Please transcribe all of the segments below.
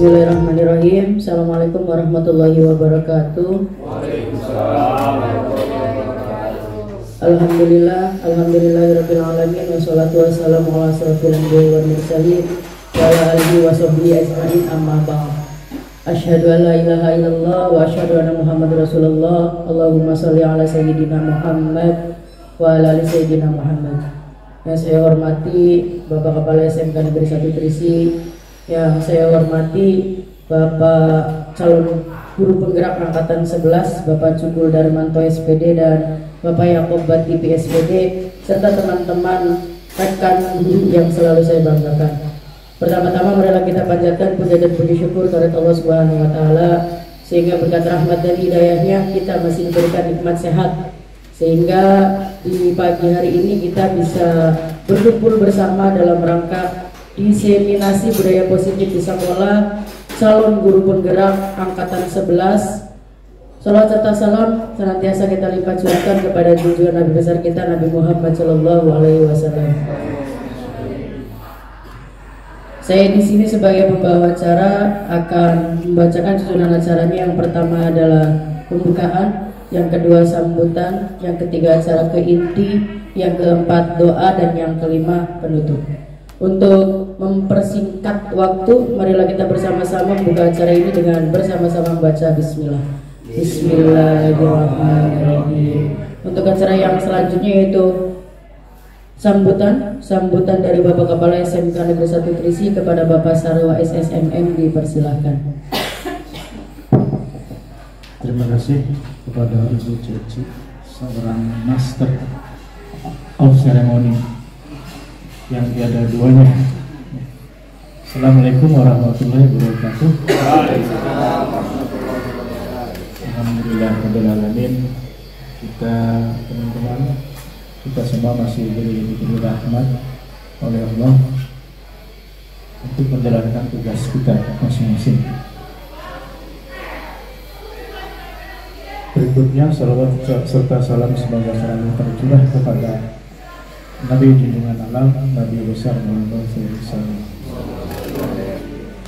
Bismillahirrahmanirrahim. Assalamualaikum warahmatullahi wabarakatuh. Alhamdulillahirabbil alamin wassalatu wassalamu ala asrofil anbiya'i wal mursalin wa ala alihi wa sahbihi ajma'in, amma ba'd. Asyhadu an la ilaha illallah wa asyhadu anna Muhammadar Rasulullah. Allahumma shalli ala sayyidina Muhammad wa ala ali sayyidina Muhammad. Yang saya hormati Bapak Kepala SMK Negeri 1 Trisi, yang saya hormati Bapak calon guru penggerak angkatan 11 Bapak Cukul Darmanto SPD dan Bapak Yakob Batipi SPD, serta teman-teman rekan yang selalu saya banggakan. Pertama-tama marilah kita panjatkan puja dan puji syukur kepada Allah Subhanahu wa taala, sehingga berkat rahmat dan hidayahnya kita masih diberikan nikmat sehat, sehingga di pagi hari ini kita bisa berkumpul bersama dalam rangka diseminasi budaya positif di sekolah calon guru penggerak angkatan 11. Salawat serta salam senantiasa kita lipat curahkan kepada junjungan Nabi besar kita Nabi Muhammad Shallallahu Alaihi Wasallam. Saya di sini sebagai pembawa acara akan membacakan susunan acaranya. Yang pertama adalah pembukaan, yang kedua sambutan, yang ketiga acara keinti, yang keempat doa, dan yang kelima penutup. Untuk mempersingkat waktu, marilah kita bersama-sama membuka acara ini dengan bersama-sama membaca Bismillah. Bismillahirrahmanirrahim. Untuk acara yang selanjutnya yaitu sambutan dari Bapak Kepala SMK Negeri 1 Trisi kepada Bapak Sarwa SSMM, dipersilahkan. Terima kasih kepada Ibu Ceci, seorang master of ceremony yang tiada duanya. Assalamualaikum warahmatullahi wabarakatuh. Alhamdulillah alamin. Kita teman-teman, kita semua masih diberi rahmat oleh Allah untuk menjalankan tugas kita masing-masing. Berikutnya salawat serta salam semoga selalu tercurah kepada Nabi junjungan alam, Nabi besar Muhammad SAW.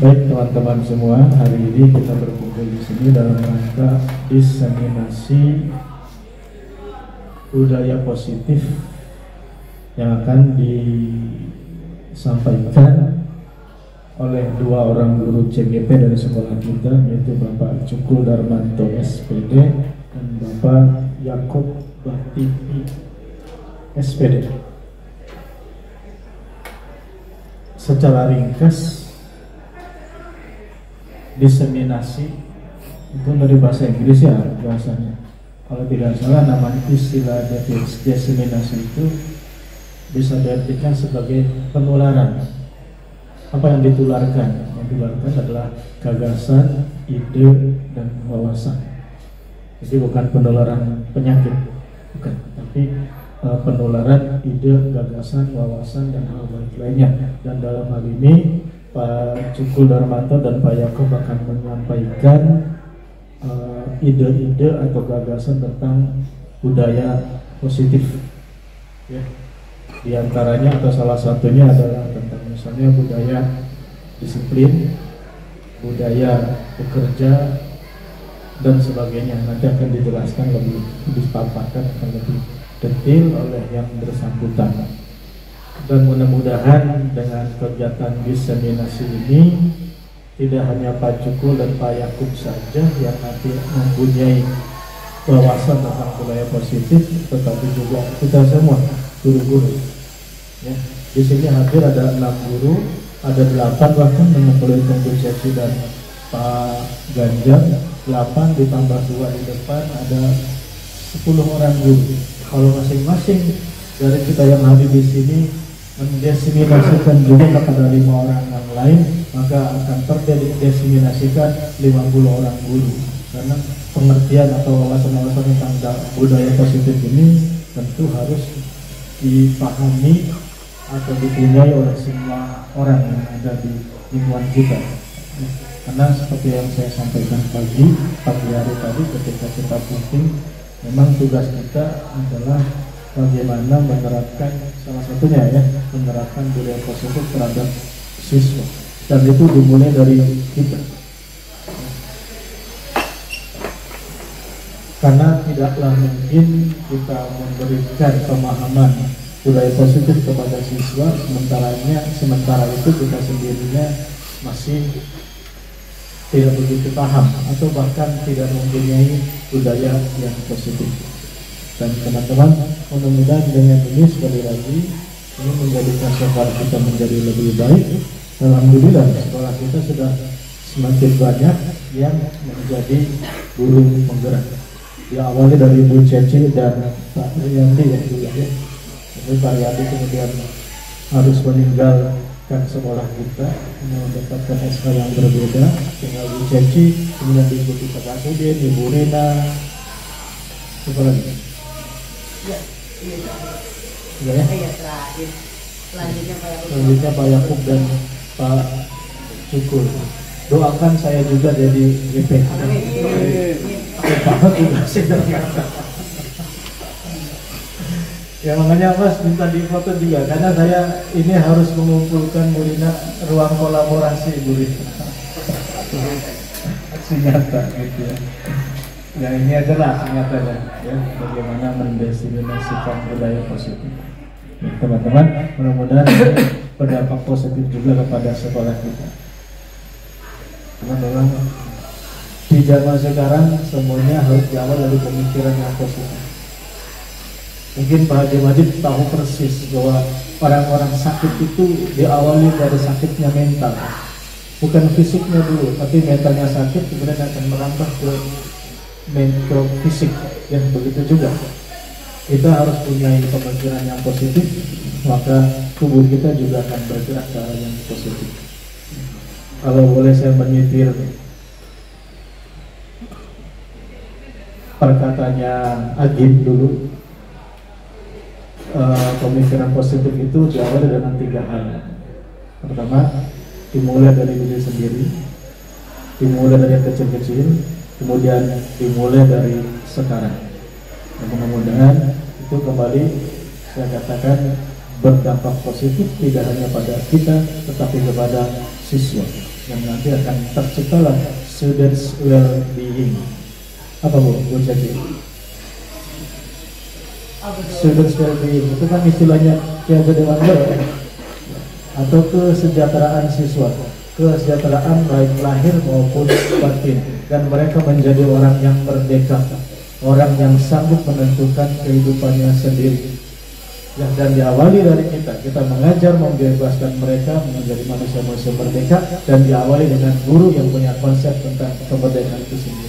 Baik teman-teman semua, hari ini kita berkumpul di sini dalam rangka diseminasi budaya positif yang akan disampaikan oleh dua orang guru CGP dari sekolah kita, yaitu Bapak Cukul Darmanto SPD dan Bapak Yakob Batipi SPD. Secara ringkas, diseminasi itu dari bahasa Inggris ya bahasanya. Kalau tidak salah namanya istilah diseminasi itu bisa diartikan sebagai penularan. Apa yang ditularkan? Yang ditularkan adalah gagasan, ide, dan wawasan. Jadi bukan penularan penyakit, bukan, tapi penularan ide, gagasan, wawasan, dan hal baik lainnya. Dan dalam hal ini Pak Cukul Darmanto dan Pak Yakob akan menyampaikan ide-ide atau gagasan tentang budaya positif. Ya. Di antaranya atau salah satunya adalah tentang misalnya budaya disiplin, budaya bekerja, dan sebagainya. Nanti akan dijelaskan lebih dipaparkan lebih detail oleh yang bersangkutan. Dan mudah-mudahan dengan kegiatan diseminasi ini tidak hanya Pak Cukul dan Pak Yakub saja yang nanti mempunyai wawasan tentang budaya positif, tetapi juga kita semua guru-guru. Ya, di sini hadir ada 6 guru, ada 8 bahkan mengumpulkan Bu Ceci dan Pak Ganjar, 8 ditambah 2 di depan, ada 10 orang guru. Kalau masing-masing dari kita yang hadir di sini mendesimasikan juga kepada 5 orang yang lain, maka akan terdesimasikan 50 orang guru. Karena pengertian atau wawasan-wawasan tentang budaya positif ini tentu harus dipahami atau dipunyai oleh semua orang yang ada di lingkungan kita. Karena seperti yang saya sampaikan pagi hari tadi ketika kita briefing, memang tugas kita adalah bagaimana menerapkan, salah satunya ya, menerapkan budaya positif terhadap siswa. dan itu dimulai dari kita. Karena tidaklah mungkin kita memberikan pemahaman budaya positif kepada siswa sementara itu kita sendirinya masih tidak begitu paham atau bahkan tidak mempunyai budaya yang positif. Dan teman-teman, mudah-mudahan dengan ini sekali lagi ini menjadikan sekolah kita menjadi lebih baik. Alhamdulillah sekolah kita sudah semakin banyak yang menjadi guru penggerak. Diawali dari Bu Ceci dan Pak Riyandi ya dulu ya. Tapi Pak Riyandi kemudian harus meninggalkan sekolah kita mendapatkan SK yang berbeda. Tinggal Bu Ceci, kemudian diikuti Pak Kasudin, Ibu Rina, apa lagi? Ya, selanjutnya Pak Yakub dan Pak Cukur. Doakan saya juga jadi GP. Ya makanya Mas minta difoto juga karena saya ini harus mengumpulkan Bu Rina ruang kolaborasi Bu Rina. Aksi nyata gitu ya. Ya ini adalah nyatanya ya bagaimana mendefinisikan budaya positif. Ya, teman-teman, mudah-mudahan berdampak positif juga kepada sekolah kita. Karena memang di zaman sekarang semuanya harus diawal dari pemikiran yang positif. Mungkin Pak Haji Majid tahu persis bahwa orang-orang sakit itu diawali dari sakitnya mental, bukan fisiknya dulu, tapi mentalnya sakit kemudian akan merambah ke fisik. Yang begitu juga kita harus punya pemikiran yang positif, maka tubuh kita juga akan bergerak ke arah yang positif. Kalau boleh saya menyitir perkataannya Agim dulu, pemikiran positif itu diawali dengan 3 hal. Pertama, dimulai dari diri sendiri, dimulai dari yang kecil-kecil, kemudian dimulai dari sekarang. Dan mudah-mudahan itu kembali saya katakan berdampak positif tidak hanya pada kita tetapi kepada siswa yang nanti akan terciptalah students well-being. Apa Bu jadi? Students well-being itu kan istilahnya Kiai Dewan ya? Atau kesejahteraan siswa, kesejahteraan baik lahir maupun batin, dan mereka menjadi orang yang merdeka, orang yang sanggup menentukan kehidupannya sendiri. Ya, dan diawali dari kita mengajar, membebaskan mereka menjadi manusia-manusia merdeka, dan diawali dengan guru yang punya konsep tentang kemerdekaan itu sendiri.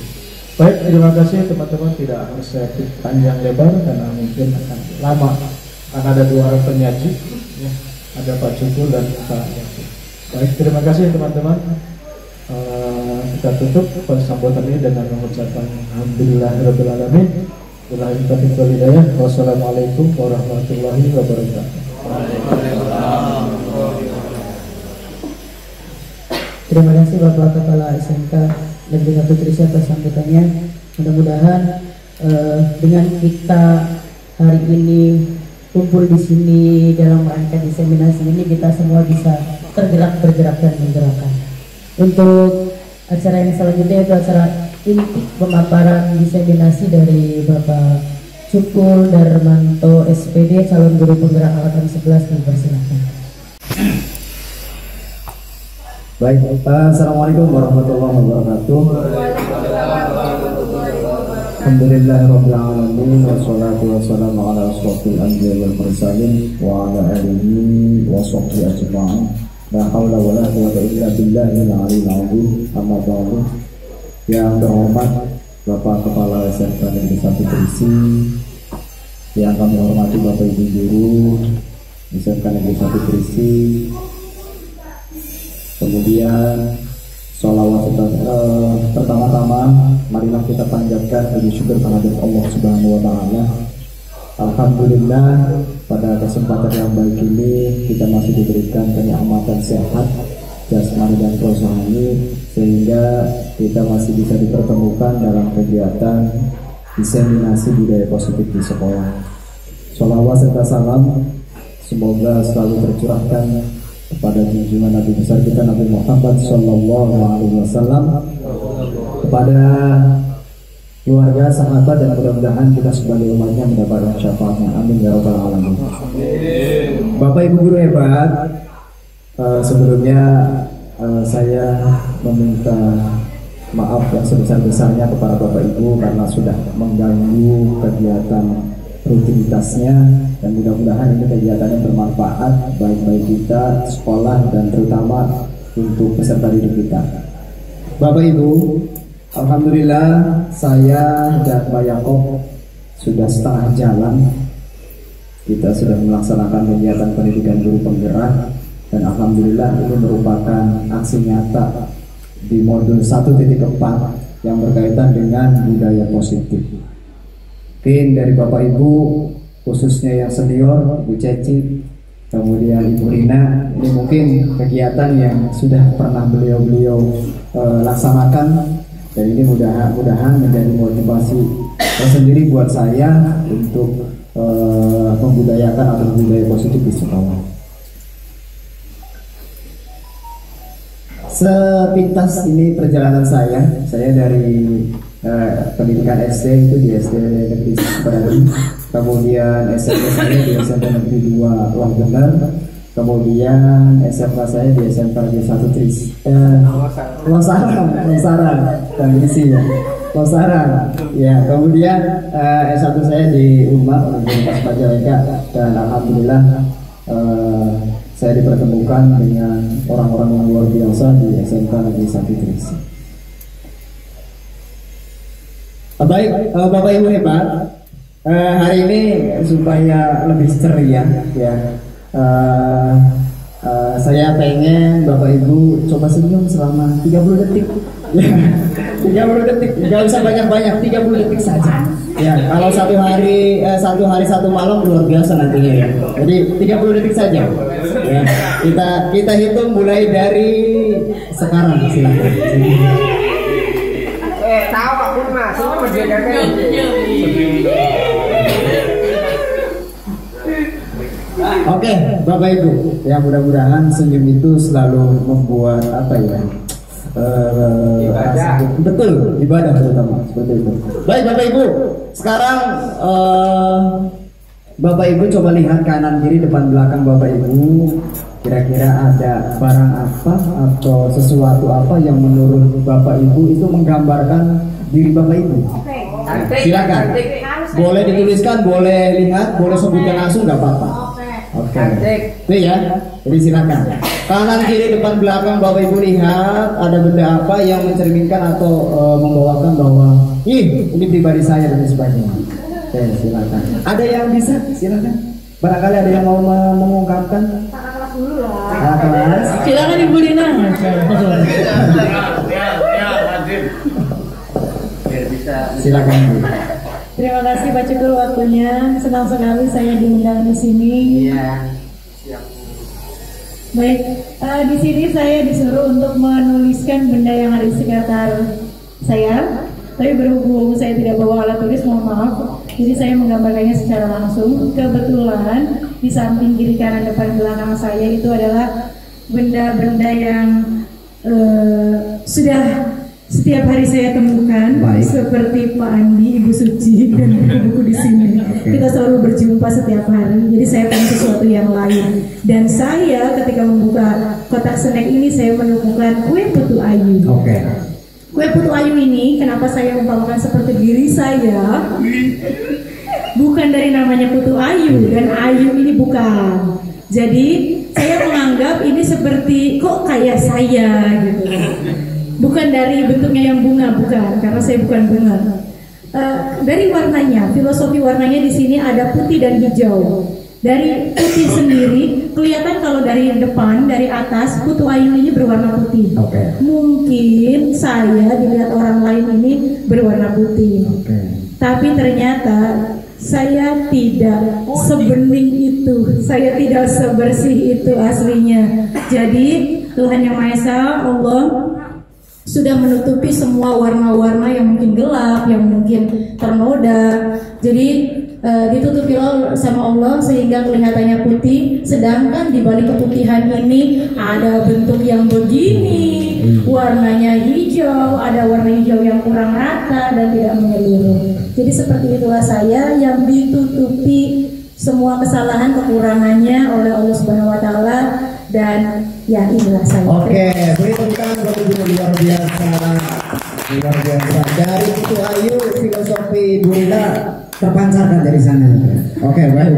Baik, terima kasih teman-teman, tidak harus saya panjang lebar karena mungkin akan lama, karena ada 2 orang penyaji, ya, ada Pak Cukul dan Pak Yakub. Baik, terima kasih teman-teman. Kita tutup persambutan ini dengan mengucapkan alhamdulillahirobbilalamin. Wassalamualaikum warahmatullahi wabarakatuh. Terima kasih Bapak Kepala SMK dan juga Putri atas sambutannya. Mudah-mudahan dengan kita hari ini kumpul di sini dalam rangka diseminasi ini, kita semua bisa bergerak dan menggerakkan. Untuk acara yang selanjutnya itu acara inti pemaparan diseminasi dari Bapak Cukul Darmanto SPD, calon guru penggerak angkatan 11, dipersilakan. Baik, Assalamualaikum warahmatullahi wabarakatuh. Alhamdulillahirabbil alamin, wassalatu wassalamu ala asyrofil anbiya'i wal mursalin wa ala alihi wa sahbihi ajma'in. La haula wala quwwata illa billahil aliyyil azim. Amma ba'du. Yang terhormat Bapak Kepala SMK Negeri 1 Trisi, yang kami hormati Bapak Ibu guru SMK Negeri 1 Trisi, kemudian sholawat pertama-tama marilah kita panjatkan puji syukur kehadirat Allah Subhanahu wa taala. Alhamdulillah, pada kesempatan yang baik ini kita masih diberikan kenikmatan sehat jasmani dan rohani, sehingga kita masih bisa dipertemukan dalam kegiatan diseminasi budaya positif di sekolah. Sholawat serta salam semoga selalu tercurahkan kepada junjungan Nabi besar kita Nabi Muhammad Sallallahu Alaihi Wasallam, kepada keluarga, sahabat, dan mudah-mudahan kita sebagai umatnya mendapatkan syafaatnya. Amin ya rabbal alamin. Bapak Ibu guru hebat, sebelumnya saya meminta maaf yang sebesar-besarnya kepada Bapak Ibu karena sudah mengganggu kegiatan rutinitasnya, dan mudah-mudahan ini kegiatannya bermanfaat baik bagi kita, sekolah, dan terutama untuk peserta didik kita. Bapak Ibu, alhamdulillah saya dan Pak Yakob sudah setengah jalan. Kita sudah melaksanakan kegiatan pendidikan guru penggerak, dan alhamdulillah ini merupakan aksi nyata di modul 1.4 yang berkaitan dengan budaya positif. Mungkin dari Bapak Ibu, khususnya yang senior, Bu Ceci, kemudian Ibu Rina, ini mungkin kegiatan yang sudah pernah beliau-beliau laksanakan, dan ini mudah-mudahan menjadi motivasi tersendiri buat saya untuk membudayakan atau budaya positif di sekolah. Sepintas ini perjalanan saya dari pendidikan SD itu di SD Negeri Seberani, kemudian SMP saya di SMP Negeri 2 Longbener, kemudian SMK saya di SMK Negeri 1 Tris Losarang kondisi ya, Losarang ya, kemudian S1 saya di UMA Universitas Majalengka, dan alhamdulillah saya dipertemukan dengan orang-orang yang luar biasa di SMK Negeri 1 Tris. Baik, Bapak Ibu hebat, hari ini supaya lebih ceria ya, saya pengen Bapak Ibu coba senyum selama 30 detik ya, 30 detik, nggak usah banyak-banyak, 30 detik saja ya. Kalau satu hari satu malam luar biasa nantinya ya, jadi 30 detik saja ya. Kita hitung mulai dari sekarang, silakan. Tahu Pak Purma, semua menjaga. Oke, Bapak Ibu, ya mudah-mudahan senyum itu selalu membuat apa ya? Betul, ibadah terutama seperti itu. Baik Bapak Ibu, sekarang Bapak Ibu coba lihat kanan kiri depan belakang Bapak Ibu. Kira-kira ada barang apa atau sesuatu apa yang menurut Bapak Ibu itu menggambarkan diri Bapak Ibu? Silakan. Boleh dituliskan, boleh lihat, boleh sebutkan langsung, nggak apa-apa. Oke. Itu ya. Jadi silakan. Kanan kiri depan belakang Bapak Ibu lihat ada benda apa yang mencerminkan atau membawakan bahwa ini pribadi saya dan sebagainya. Oke, silakan. Ada yang bisa? Silakan. Barangkali ada yang mau mengungkapkan? Dulu lah. Silakan Ibu Lina. Silakan Bu. Terima kasih Pak Cukur waktunya. Senang sekali saya diundang di sini. Iya. Baik, di sini saya disuruh untuk menuliskan benda yang ada di sekitar saya. Tapi berhubung saya tidak bawa alat tulis, mohon maaf. Jadi saya menggambarkannya secara langsung. Kebetulan di samping kiri kanan depan belakang saya itu adalah benda-benda yang sudah setiap hari saya temukan. Baik. Seperti Pak Andi, Ibu Suci, dan buku-buku di sini. Kita selalu berjumpa setiap hari. Jadi saya pengen sesuatu yang lain. Dan saya ketika membuka kotak snack ini saya menemukan kue putu ayu. Oke. Kue putu ayu ini kenapa saya umpamakan seperti diri saya? Bukan dari namanya putu ayu, dan ayu ini bukan. Jadi saya menganggap ini seperti kok kayak saya gitu. Bukan dari bentuknya yang bunga, bukan, karena saya bukan bunga. Dari warnanya, filosofi warnanya di sini ada putih dan hijau. Dari putih sendiri kelihatan kalau dari depan, dari atas putu ayu ini berwarna putih. Oke. Mungkin saya dilihat orang lain ini berwarna putih. Oke. Tapi ternyata saya tidak sebening itu, saya tidak sebersih itu aslinya. Jadi Tuhan Yang Maha Esa, Allah sudah menutupi semua warna-warna yang mungkin gelap, yang mungkin ternoda. Jadi ditutupi sama Allah sehingga kelihatannya putih, sedangkan di balik keputihan ini ada bentuk yang begini, warnanya hijau, ada warna hijau yang kurang rata dan tidak menyeluruh. Jadi seperti itulah saya yang ditutupi semua kesalahan kekurangannya oleh Allah Subhanahu wa taala, dan ya inilah saya. Oke, beri tepuk tangan buat Ibu luar biasa. Luar biasa. Dari Putu Ayu, filosofi Bu Rina terpancarkan dari sana. Oke, baik.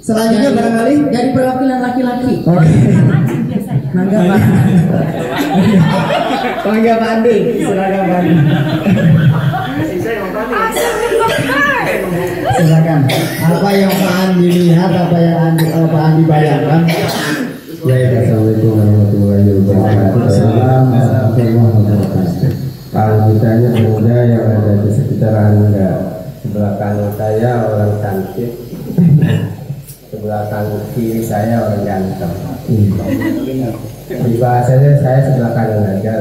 Selanjutnya barangkali dari perwakilan laki-laki. Oke. Mangga Pak. Mangga Pak Andi, silakan Pak Andi. Silakan. Apa yang Pak Andi lihat, apa yang Pak Andi bayangkan? Ya, assalamualaikum warahmatullahi wabarakatuh. Kalau ditanya pemuda yang ada di sekitar Anda, sebelah kanan saya orang cantik, sebelah kanan kiri saya orang ganteng. Di bahasanya saya sebelah kanan aja.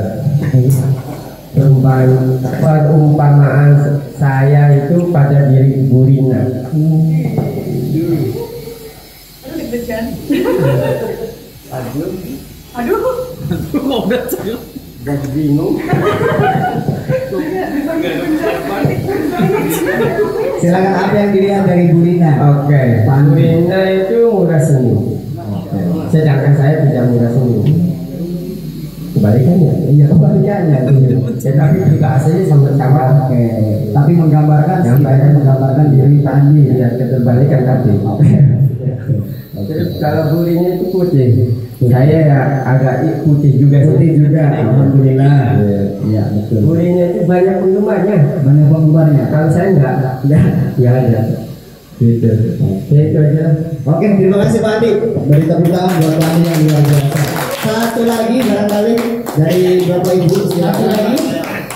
Perumpamaan saya itu pada diri Bu Rina. Aduh, kok udah jadi bingung. Silakan, apa yang dilihat dari Bu Rina? Oke, Bu Rina itu murah senyum. Sedangkan saya tidak murah senyum. Kebalikannya, iya kebalikannya. Tapi juga aslinya sama-sama. Oke, tapi menggambarkan menggambarkan diri Pak Andi ya, keterbalikan tadi. Terus kalau Bu Rina itu putih, saya ya agak putih juga. Alhamdulillah. Iya, betul. Bu Rina itu banyak penggemarnya. Banyak penggemarnya. Kalau saya enggak ada. Gitu. Itu aja. Oke, terima kasih Pak Andi. Beri tepuk tangan buat Pak Andi yang luar biasa. Satu lagi barangkali dari Bapak Ibu, silakan lagi.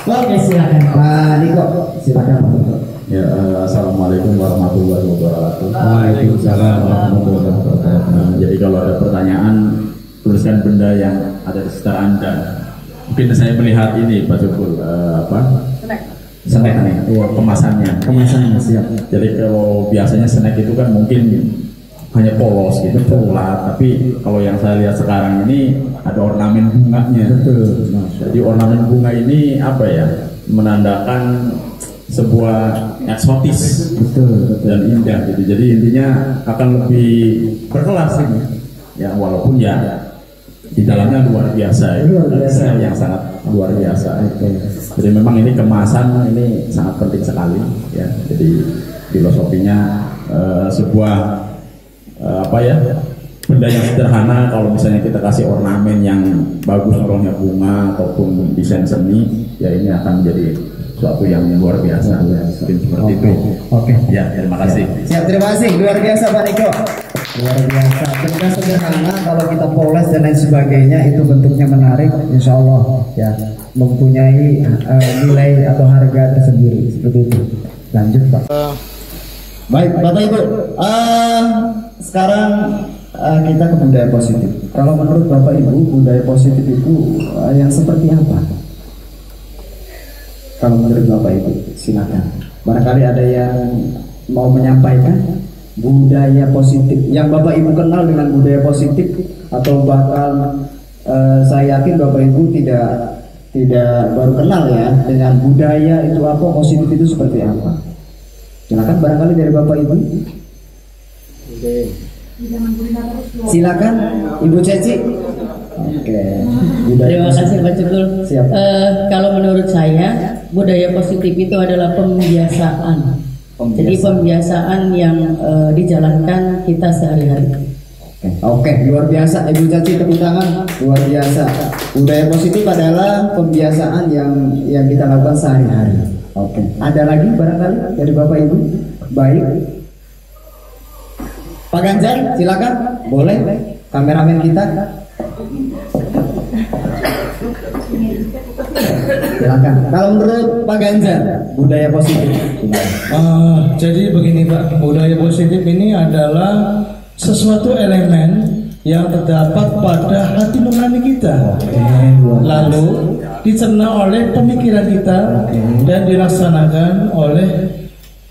Oke, silakan Pak Niko, silakan Pak Niko. Ya, assalamualaikum warahmatullahi wabarakatuh. Waalaikumsalam warahmatullahi wabarakatuh. Jadi kalau ada pertanyaan, tuliskan benda yang ada di sekitar Anda. Mungkin saya melihat ini Pak Jukul, snack nih, kemasannya. Siap. Jadi kalau biasanya snack itu kan mungkin hanya polos gitu, pola. Tapi kalau yang saya lihat sekarang ini ada ornamen bunganya. Betul. Jadi ornamen bunga ini apa ya? Menandakan sebuah eksotis, betul dan indah gitu. Jadi intinya akan lebih berkelas ini. Ya walaupun ya di dalamnya luar biasa, yang sangat luar biasa. Jadi memang ini kemasan ini sangat penting sekali ya. Jadi filosofinya sebuah benda yang sederhana, kalau misalnya kita kasih ornamen yang bagus, orangnya bunga ataupun desain seni, ya ini akan menjadi suatu yang luar biasa. Mungkin seperti itu. Oke. Ya, terima kasih. Siap, terima kasih. Luar biasa Pak Niko. Luar biasa. Benda sederhana kalau kita poles dan lain sebagainya itu bentuknya menarik, insya Allah ya mempunyai nilai atau harga tersendiri seperti itu. Lanjut Pak. Baik Bapak Ibu. Sekarang kita ke budaya positif. Kalau menurut Bapak Ibu budaya positif itu yang seperti apa? Kalau menurut Bapak Ibu, silakan. Barangkali ada yang mau menyampaikan budaya positif yang Bapak Ibu kenal dengan budaya positif, atau bahkan saya yakin Bapak Ibu tidak baru kenal ya dengan budaya itu apa, positif itu seperti apa. Silakan barangkali dari Bapak Ibu. Silakan Ibu Ceci. Oke. Terima kasih Pak Cukul. Siap. Kalau menurut saya budaya positif itu adalah pembiasaan. Jadi pembiasaan yang dijalankan kita sehari-hari. Oke, luar biasa Ibu Caci, tepuk tangan. Luar biasa. Budaya positif adalah pembiasaan yang kita lakukan sehari-hari. Oke. Ada lagi barangkali dari Bapak Ibu? Baik. Pak Ganjar, silakan. Boleh. Kameramen kita. Silakan. Kalau menurut Pak Ganjar, budaya positif. Jadi begini Pak, budaya positif ini adalah sesuatu elemen yang terdapat pada hati nurani kita, lalu dicerna oleh pemikiran kita dan dilaksanakan oleh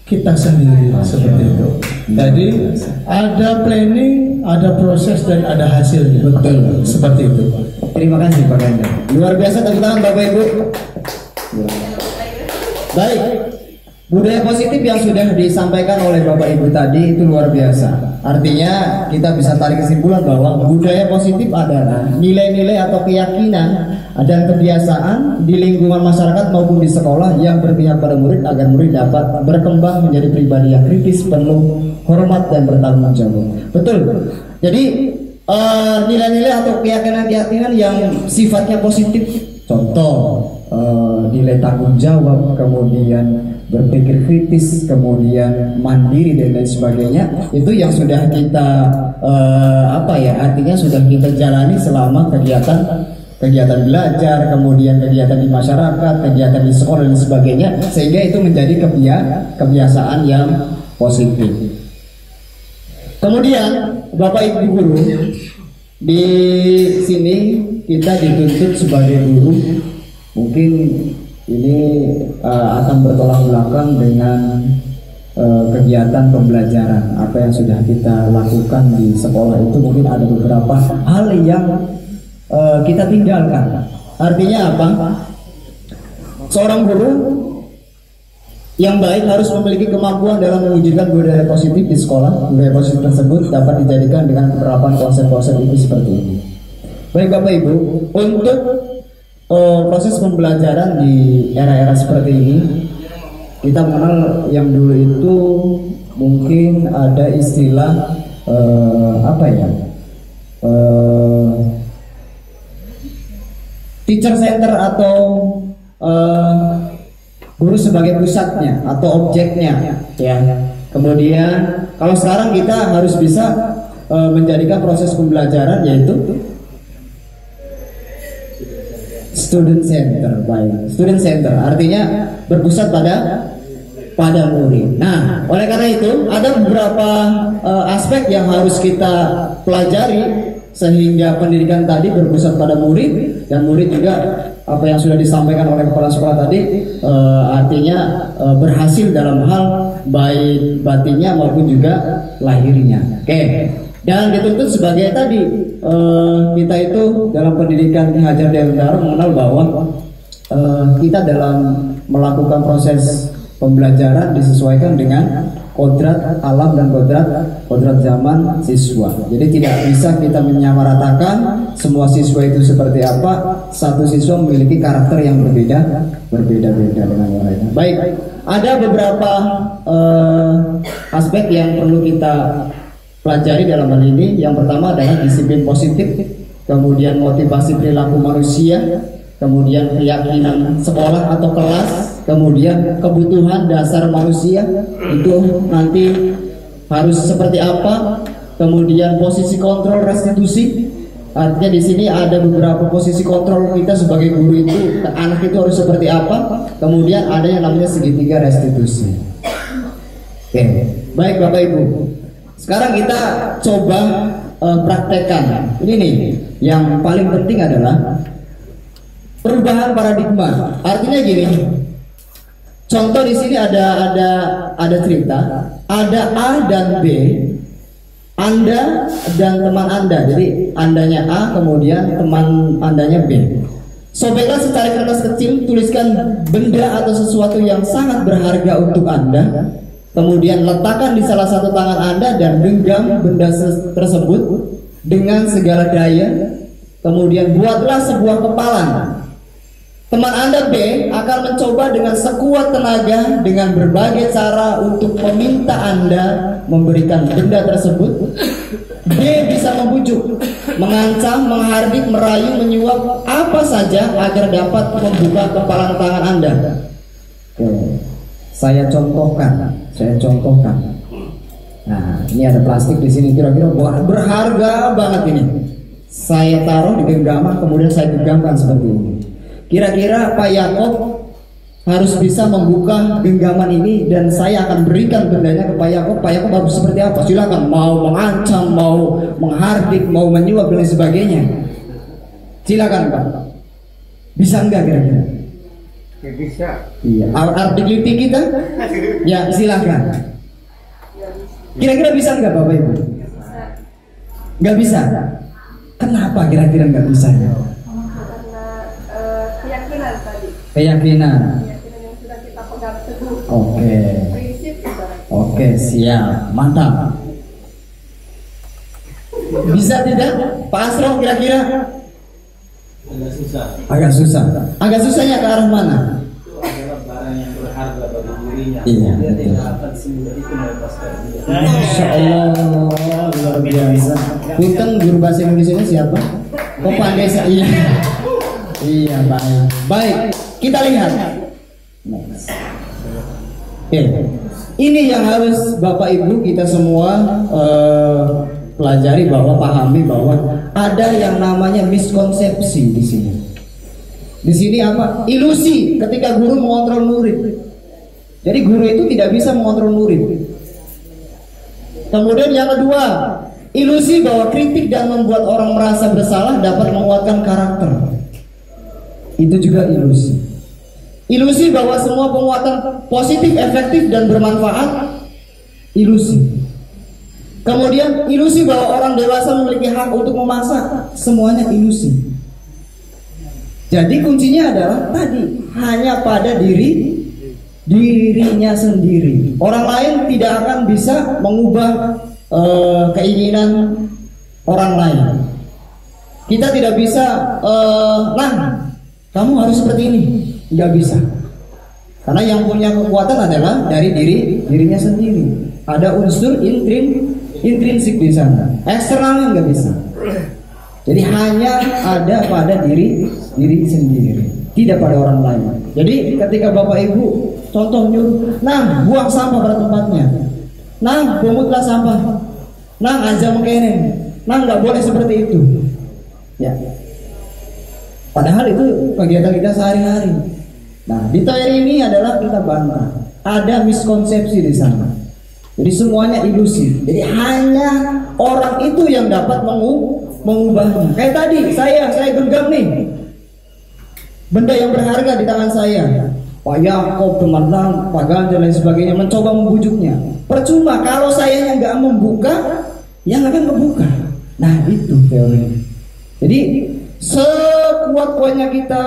kita sendiri seperti itu. Jadi ada planning, ada proses dan ada hasilnya. Betul, seperti itu. Terima kasih Pak Ganjar. Luar biasa, tepuk tangan Bapak Ibu. Baik, budaya positif yang sudah disampaikan oleh Bapak Ibu tadi itu luar biasa. Artinya kita bisa tarik kesimpulan bahwa budaya positif adalah nilai-nilai atau keyakinan dan kebiasaan di lingkungan masyarakat maupun di sekolah yang berpihak pada murid agar murid dapat berkembang menjadi pribadi yang kritis, penuh hormat dan bertanggung jawab. Betul. Jadi nilai-nilai atau keyakinan-keyakinan yang sifatnya positif, contoh nilai tanggung jawab, kemudian berpikir kritis, kemudian mandiri dan lain sebagainya, itu yang sudah kita artinya sudah kita jalani selama kegiatan belajar, kemudian kegiatan di masyarakat, kegiatan di sekolah dan sebagainya, sehingga itu menjadi kebiasaan yang positif. Kemudian Bapak Ibu guru, di sini kita dituntut sebagai guru, mungkin ini akan bertolak belakang dengan kegiatan pembelajaran. Apa yang sudah kita lakukan di sekolah itu mungkin ada beberapa hal yang kita tinggalkan. Artinya apa? Seorang guru yang baik harus memiliki kemampuan dalam mewujudkan budaya positif di sekolah. Budaya positif tersebut dapat dijadikan dengan penerapan konsep-konsep itu seperti ini. Baik Bapak Ibu, untuk proses pembelajaran di era-era seperti ini, kita mengenal yang dulu itu mungkin ada istilah teacher center atau guru sebagai pusatnya atau objeknya, ya. Kemudian kalau sekarang kita harus bisa menjadikan proses pembelajaran yaitu student center. Baik, student center artinya berpusat pada murid. Nah, oleh karena itu ada beberapa aspek yang harus kita pelajari sehingga pendidikan tadi berpusat pada murid, dan murid juga apa yang sudah disampaikan oleh kepala sekolah tadi artinya berhasil dalam hal baik batinnya maupun juga lahirnya. Oke. Dan dituntut sebagai tadi kita itu dalam pendidikan di Hajar Dewantara mengenal bahwa kita dalam melakukan proses pembelajaran disesuaikan dengan kodrat alam dan kodrat zaman siswa. Jadi tidak bisa kita menyamaratakan semua siswa itu seperti apa. Satu siswa memiliki karakter yang berbeda-beda dengan yang lainnya. Baik, ada beberapa aspek yang perlu kita pelajari dalam hal ini. Yang pertama adalah disiplin positif, kemudian motivasi perilaku manusia, kemudian keyakinan sekolah atau kelas, kemudian kebutuhan dasar manusia itu nanti harus seperti apa, kemudian posisi kontrol restitusi. Artinya di sini ada beberapa posisi kontrol kita sebagai guru itu, anak itu harus seperti apa, kemudian ada yang namanya segitiga restitusi. Oke, baik Bapak Ibu. Sekarang kita coba praktekkan. Ini nih, yang paling penting adalah perubahan paradigma. Artinya gini. Contoh di sini ada cerita, ada A dan B, Anda dan teman Anda. Jadi Andanya A, kemudian teman Andanya B. Sobeklah secari kertas kecil, tuliskan benda atau sesuatu yang sangat berharga untuk Anda. Kemudian letakkan di salah satu tangan Anda dan genggam benda tersebut dengan segala daya. Kemudian buatlah sebuah kepalan. Teman Anda B akan mencoba dengan sekuat tenaga dengan berbagai cara untuk meminta Anda memberikan benda tersebut. B bisa membujuk, mengancam, menghardik, merayu, menyuap apa saja agar dapat membuka kepalan tangan Anda. Saya contohkan. Nah, ini ada plastik di sini, kira-kira berharga banget ini. Saya taruh di genggaman, kemudian saya genggamkan seperti ini. Kira-kira Pak Yakob harus bisa membuka genggaman ini dan saya akan berikan bendanya ke Pak Yakob. Pak Yakob harus seperti apa? Silakan, mau mengancam, mau menghardik, mau menyuap dan sebagainya. Silakan Pak. Bisa enggak kira-kira? Bisa. Iya. Art digeliti kita? Ya, silakan. Kira-kira bisa nggak Bapak Ibu? Nggak bisa. Kenapa kira-kira nggak bisa? Karena keyakinan tadi. Keyakinan. Keyakinan yang sudah kita pegang teguh. Oke. Prinsip ibarat. Oke, siap. Mantap. Bisa tidak? Pak Asro kira-kira? Agak susah. Agak susah. Agak susahnya ke arah mana? Itu adalah barang yang berharga bagi dirinya. Iya. Dia tidak akan semudah itu melepaskan dia. Masya Allah, luar biasa. Punten guru bahasa Indonesia siapa? Kok pandai saya? Iya. Iya, baik. Baik, kita lihat. Oke. Ini yang harus Bapak Ibu kita semua pelajari, bahwa pahami bahwa ada yang namanya miskonsepsi di sini. Di sini apa? Ilusi ketika guru mengontrol murid. Jadi guru itu tidak bisa mengontrol murid. Kemudian yang kedua, ilusi bahwa kritik dan membuat orang merasa bersalah dapat menguatkan karakter. Itu juga ilusi. Ilusi bahwa semua penguatan positif, efektif dan bermanfaat. Ilusi. Kemudian ilusi bahwa orang dewasa memiliki hak untuk memaksa. Semuanya ilusi. Jadi kuncinya adalah tadi, hanya pada dirinya sendiri. Orang lain tidak akan bisa mengubah keinginan orang lain. Kita tidak bisa nah kamu harus seperti ini. Tidak bisa. Karena yang punya kekuatan adalah dari dirinya sendiri. Ada unsur intrinsik di sana. Eksternalnya nggak bisa. Jadi hanya ada pada diri sendiri, tidak pada orang lain. Jadi ketika Bapak Ibu contoh nyuruh, nah buang sampah pada tempatnya, nah punggutlah sampah, nah aja mengkenen, nah nggak boleh seperti itu. Ya. Padahal itu kegiatan kita sehari-hari. Nah di teori ini adalah kita bantah, ada miskonsepsi di sana. Jadi semuanya ilusi. Jadi hanya orang itu yang dapat mengubahnya. Kayak tadi saya genggam nih benda yang berharga di tangan saya. Pak Yakob, teman-teman, Pak Ganjar dan sebagainya mencoba membujuknya. Percuma kalau saya yang nggak membuka, yang akan membuka. Nah itu teorinya. Jadi sekuat-kuatnya kita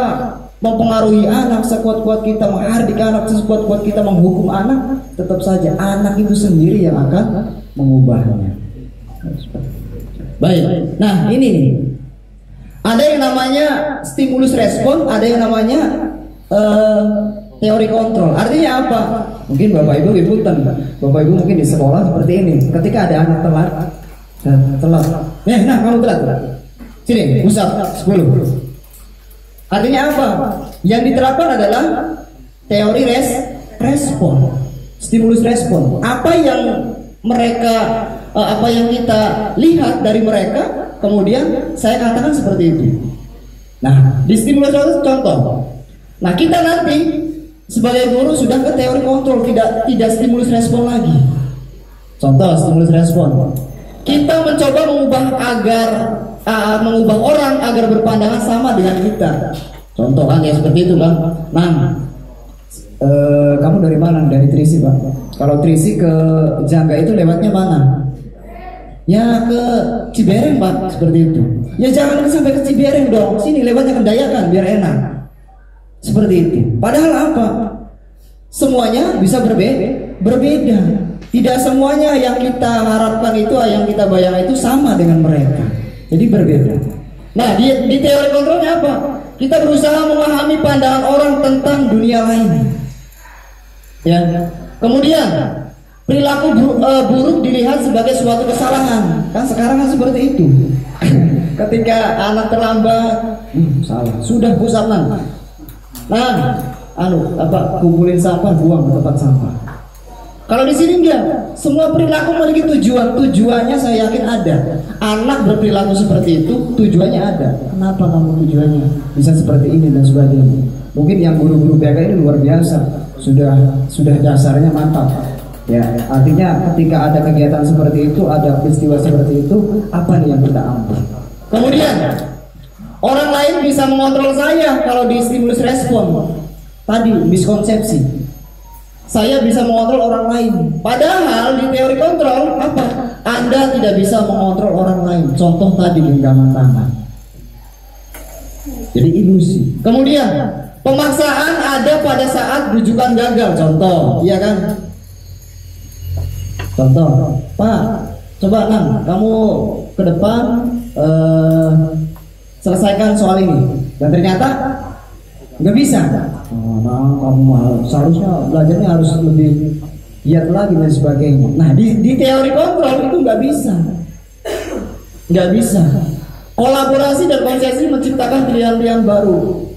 mempengaruhi anak, sekuat-kuat kita menghardik anak, sekuat-kuat kita menghukum anak, tetap saja anak itu sendiri yang akan mengubahnya. Baik, nah ini nih, ada yang namanya stimulus respon, ada yang namanya teori kontrol. Artinya apa? Mungkin Bapak Ibu ikutan, Bapak Ibu mungkin di sekolah seperti ini. Ketika ada anak telat, nah kamu telat, sini, usap 10. Artinya apa? Yang diterapkan adalah teori respon, stimulus respon. Apa yang mereka, apa yang kita lihat dari mereka, kemudian saya katakan seperti itu. Nah, di stimulus respon contoh. Nah, kita nanti sebagai guru sudah ke teori kontrol, tidak stimulus respon lagi. Contoh stimulus respon. Kita mencoba mengubah orang agar berpandangan sama dengan kita. Contoh kan ya seperti itu Bang. Nah, kamu dari mana? Dari Trisi Bang. Kalau Trisi ke Jangga itu lewatnya mana? Ya ke Cibereng Pak, seperti itu. Ya jangan sampai ke Cibereng dong. Sini lewatnya ke Dayakan biar enak. Seperti itu. Padahal apa? Semuanya bisa berbeda. Tidak semuanya yang kita harapkan itu, yang kita bayangkan itu sama dengan mereka. Jadi berbeda. Nah di teori kontrolnya apa? Kita berusaha memahami pandangan orang tentang dunia lain. Ya. Kemudian perilaku buruk dilihat sebagai suatu kesalahan. Kan sekarang kan seperti itu. Ketika anak terlambat, salah. Sudah pusatnan. Nah, kumpulin sampah, buang ke tempat sampah. Kalau di sini enggak, semua perilaku memiliki tujuan. Tujuannya saya yakin ada. Anak berperilaku seperti itu, tujuannya ada. Kenapa kamu tujuannya bisa seperti ini dan sebagainya? Mungkin yang guru-guru BK ini luar biasa, sudah dasarnya mantap. Ya, artinya ketika ada kegiatan seperti itu, ada peristiwa seperti itu, apa nih yang kita ambil? Kemudian orang lain bisa mengontrol saya kalau di stimulus respon. tadi miskonsepsi. Saya bisa mengontrol orang lain. Padahal di teori kontrol apa? Anda tidak bisa mengontrol orang lain. Contoh tadi genggaman tangan. Jadi ilusi. Kemudian pemaksaan ada pada saat rujukan gagal. Contoh, iya kan? Contoh, Pak, coba Nang, kamu ke depan selesaikan soal ini. Dan ternyata nggak bisa. Oh, nah, kamu seharusnya belajarnya harus lebih giat lagi dan sebagainya. Nah, di teori kontrol itu nggak bisa. Kolaborasi dan konsesi menciptakan pilihan-pilihan baru.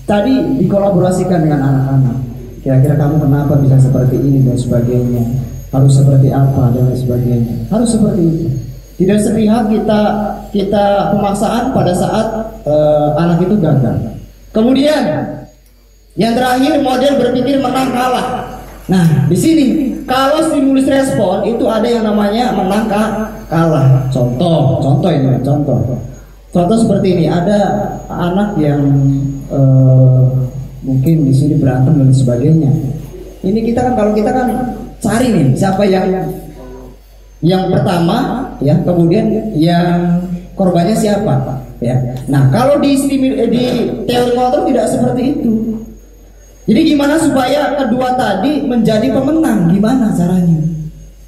Tadi dikolaborasikan dengan anak-anak. Kira-kira kamu kenapa bisa seperti ini dan sebagainya? Harus seperti apa dan sebagainya? Harus seperti itu. Tidak sepihak kita pemaksaan pada saat anak itu gagal. Kemudian yang terakhir, model berpikir menang kalah. Nah, di sini kalau stimulus respon itu ada yang namanya menang kalah. Contoh ini, contoh seperti ini. Ada anak yang mungkin di sini berantem dan sebagainya. Ini kita kan cari nih siapa yang pertama, ya, kemudian yang korbannya siapa, ya. Nah, kalau di teori kontrol tidak seperti itu. Jadi gimana supaya kedua tadi menjadi pemenang? Gimana caranya?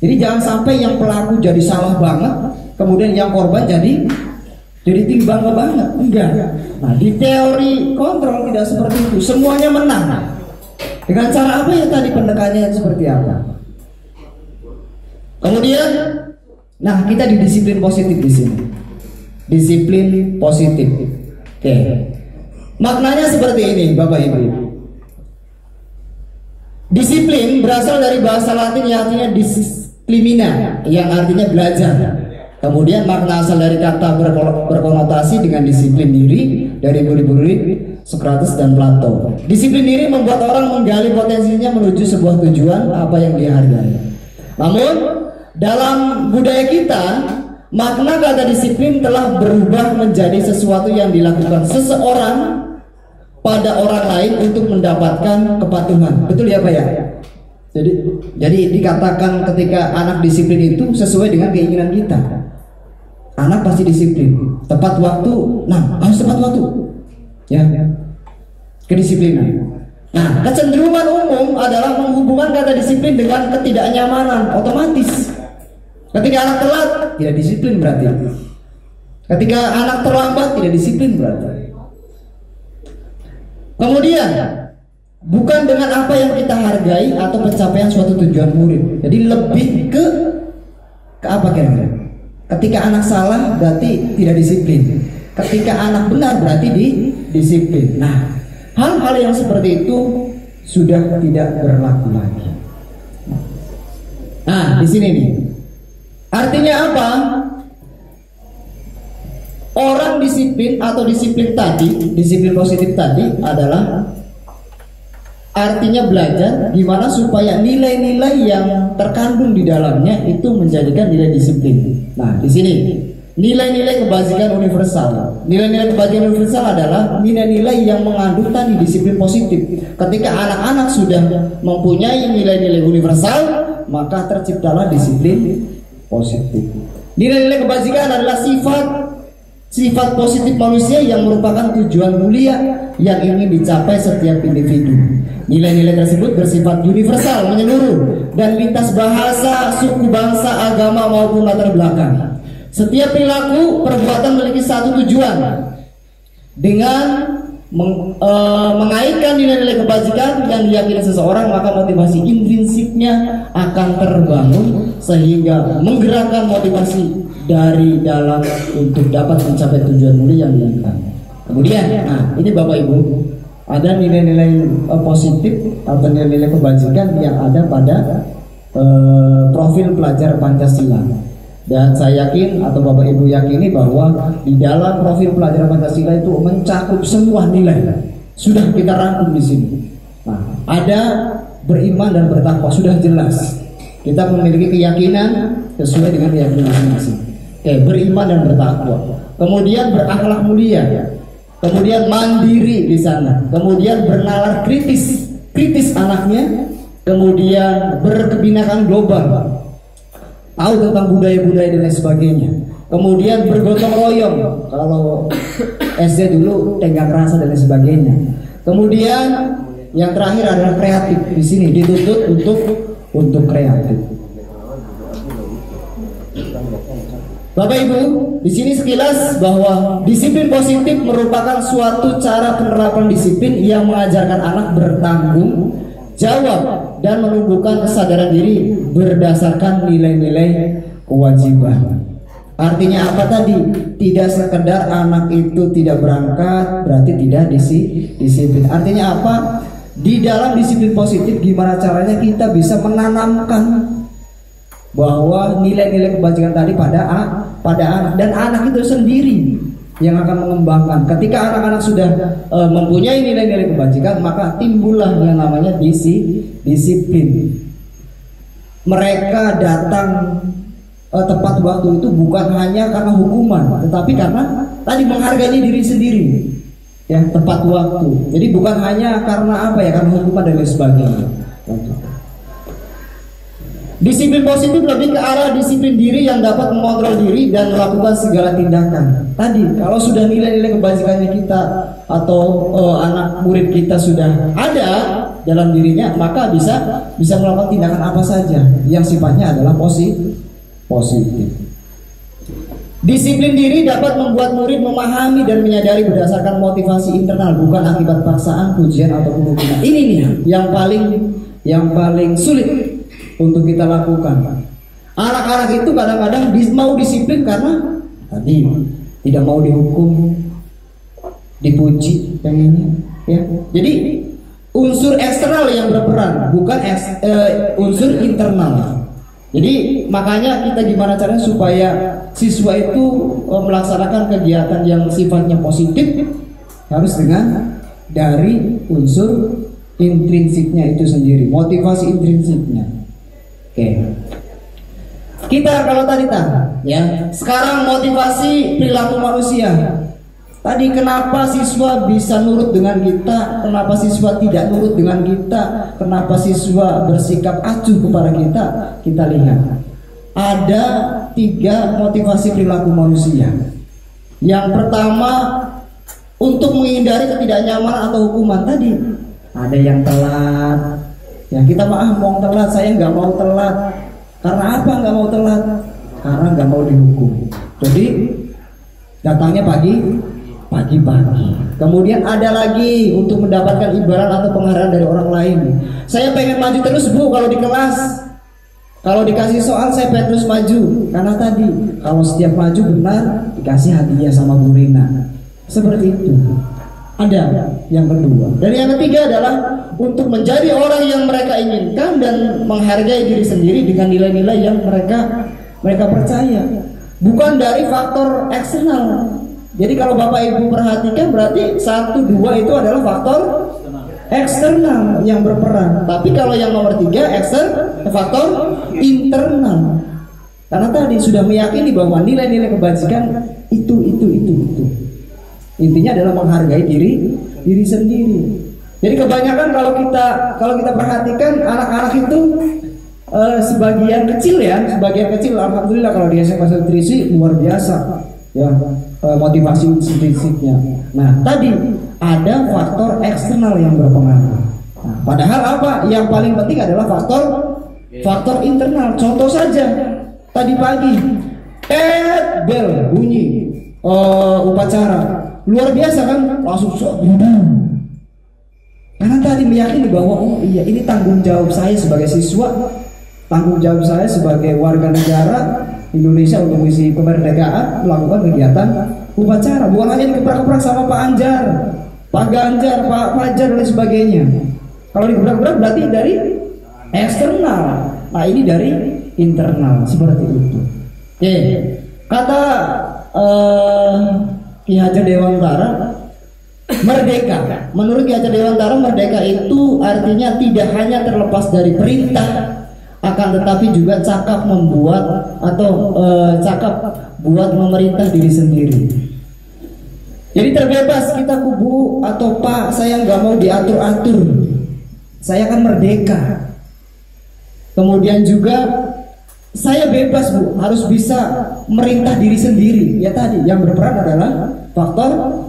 Jadi jangan sampai yang pelaku jadi salah banget, kemudian yang korban jadi timbang banget. Enggak. Nah, di teori kontrol tidak seperti itu. Semuanya menang. Dengan cara apa ya tadi pendekatannya seperti apa? Kemudian, nah, kita di disiplin positif di sini. Disiplin positif. Oke. Maknanya seperti ini, Bapak Ibu. Disiplin berasal dari bahasa Latin yang artinya disciplinina, yang artinya belajar. Kemudian makna asal dari kata berkonotasi dengan disiplin diri dari murid-murid Socrates dan Plato. Disiplin diri membuat orang menggali potensinya menuju sebuah tujuan apa yang dia hargai. Namun dalam budaya kita, makna kata disiplin telah berubah menjadi sesuatu yang dilakukan seseorang pada orang lain untuk mendapatkan kepatuhan. Betul ya Pak ya? Jadi dikatakan ketika anak disiplin itu sesuai dengan keinginan kita. Anak pasti disiplin. Tepat waktu, nah harus tepat waktu. Ya, kedisiplinan. Nah, kecenderungan umum adalah menghubungkan kata disiplin dengan ketidaknyamanan otomatis. Ketika anak telat, tidak disiplin berarti. Ketika anak terlambat, tidak disiplin berarti. Kemudian bukan dengan apa yang kita hargai atau pencapaian suatu tujuan murid. Jadi lebih ke apa kira-kira? Ketika anak salah berarti tidak disiplin. Ketika anak benar berarti disiplin. Nah, hal-hal yang seperti itu sudah tidak berlaku lagi. Nah, di sini nih. Artinya apa? Orang disiplin atau disiplin positif tadi adalah artinya belajar gimana supaya nilai-nilai yang terkandung di dalamnya itu menjadikan nilai disiplin. Nah, di sini nilai-nilai kebajikan universal. Nilai-nilai kebajikan universal adalah nilai-nilai yang mengandung tadi disiplin positif. Ketika anak-anak sudah mempunyai nilai-nilai universal, maka terciptalah disiplin positif. Nilai-nilai kebajikan adalah sifat positif manusia yang merupakan tujuan mulia yang ingin dicapai setiap individu. Nilai-nilai tersebut bersifat universal, menyeluruh, dan lintas bahasa, suku, bangsa, agama maupun latar belakang. Setiap perilaku perbuatan memiliki satu tujuan. Dengan mengaitkan nilai-nilai kebajikan yang diyakini seseorang, maka motivasi intrinsiknya akan terbangun sehingga menggerakkan motivasi dari dalam untuk dapat mencapai tujuan mulia yang diinginkan. Kemudian, nah ini Bapak Ibu, ada nilai-nilai positif atau nilai-nilai kebajikan yang ada pada profil pelajar Pancasila. Dan saya yakin atau Bapak Ibu yakini bahwa di dalam profil pelajar Pancasila itu mencakup semua nilai. Sudah kita rangkum di sini. Nah, ada beriman dan bertakwa, sudah jelas. Kita memiliki keyakinan sesuai dengan keyakinan masing-masing. Beriman dan bertakwa. Kemudian berakhlak mulia. kemudian mandiri di sana, kemudian bernalar kritis anaknya, kemudian berkebinekaan global, tahu tentang budaya-budaya dan lain sebagainya, kemudian bergotong royong, kalau SD dulu tenggang rasa dan lain sebagainya, kemudian yang terakhir adalah kreatif. Di sini dituntut untuk kreatif. Bapak Ibu, di sini sekilas bahwa disiplin positif merupakan suatu cara penerapan disiplin yang mengajarkan anak bertanggung jawab dan menumbuhkan kesadaran diri berdasarkan nilai-nilai kewajiban. Artinya apa tadi? Tidak sekedar anak itu tidak berangkat berarti tidak disiplin. Artinya apa? Di dalam disiplin positif gimana caranya kita bisa menanamkan bahwa nilai-nilai kebajikan tadi pada anak, dan anak itu sendiri yang akan mengembangkan. Ketika anak-anak sudah mempunyai nilai-nilai kebajikan, maka timbullah yang namanya disiplin. Mereka datang tepat waktu itu bukan hanya karena hukuman, tetapi karena tadi menghargai diri sendiri, ya, tepat waktu. Jadi bukan hanya karena apa ya, karena hukuman dan lain sebagainya. Disiplin positif lebih ke arah disiplin diri yang dapat mengontrol diri dan melakukan segala tindakan. Tadi kalau sudah nilai-nilai kebajikannya kita atau anak murid kita sudah ada dalam dirinya, maka bisa melakukan tindakan apa saja yang sifatnya adalah positif. Disiplin diri dapat membuat murid memahami dan menyadari berdasarkan motivasi internal, bukan akibat paksaan, pujian ataupun hukuman. Ini nih yang paling sulit untuk kita lakukan. Anak-anak itu kadang-kadang mau disiplin karena tadi tidak mau dihukum, dipuji, pengennya, ya. Jadi unsur eksternal yang berperan, bukan unsur internal. Jadi makanya kita gimana caranya supaya siswa itu melaksanakan kegiatan yang sifatnya positif harus dengan dari unsur intrinsiknya itu sendiri, motivasi intrinsiknya. Oke. Kita kalau tadi ya, sekarang motivasi perilaku manusia. Tadi kenapa siswa bisa nurut dengan kita, kenapa siswa tidak nurut dengan kita, kenapa siswa bersikap acuh kepada kita? Kita lihat. Ada 3 motivasi perilaku manusia. Yang pertama, untuk menghindari ketidaknyamanan atau hukuman tadi. Ada yang telat. Ya kita mau telat, saya nggak mau telat. Karena apa nggak mau telat? Karena nggak mau dihukum. Jadi datangnya pagi. Kemudian ada lagi untuk mendapatkan imbalan atau penghargaan dari orang lain. Saya pengen maju terus Bu kalau di kelas. Kalau dikasih soal saya pengen terus maju. Karena tadi kalau setiap maju benar dikasih hadiah sama Bu Rina. Seperti itu. Ada yang kedua. Dan yang ketiga adalah untuk menjadi orang yang mereka inginkan dan menghargai diri sendiri dengan nilai-nilai yang mereka percaya. Bukan dari faktor eksternal. Jadi kalau Bapak Ibu perhatikan berarti 1, 2 itu adalah faktor eksternal yang berperan. Tapi kalau yang nomor 3 faktor internal. Karena tadi sudah meyakini bahwa nilai-nilai kebajikan itu. Intinya adalah menghargai diri sendiri. Jadi kebanyakan kalau kita perhatikan anak-anak itu sebagian kecil alhamdulillah kalau di SMA Nutrisi luar biasa ya, motivasi intrinsiknya. Nah, tadi ada faktor eksternal yang berpengaruh. Nah, padahal apa? Yang paling penting adalah faktor internal. Contoh saja, tadi pagi bel bunyi upacara. Luar biasa kan? Langsung karena tadi meyakini bahwa oh iya ini tanggung jawab saya sebagai siswa, tanggung jawab saya sebagai warga negara Indonesia untuk misi kemerdekaan melakukan kegiatan upacara. Bukan hanya dikeprak-keprak sama Pak Anjar, Pak Ganjar, Pak Fajar dan sebagainya. Kalau dikeprak-keprak berarti dari eksternal. Nah ini dari internal seperti itu. Oke, kata Ki Hajar Dewantara, merdeka. Menurut Ki Hajar Dewantara, merdeka itu artinya tidak hanya terlepas dari perintah, akan tetapi juga cakap membuat atau cakap buat memerintah diri sendiri. Jadi terbebas kita kubu atau Pak, saya nggak mau diatur-atur. Saya kan merdeka. Kemudian juga saya bebas Bu, harus bisa merintah diri sendiri. Ya tadi yang berperan adalah faktor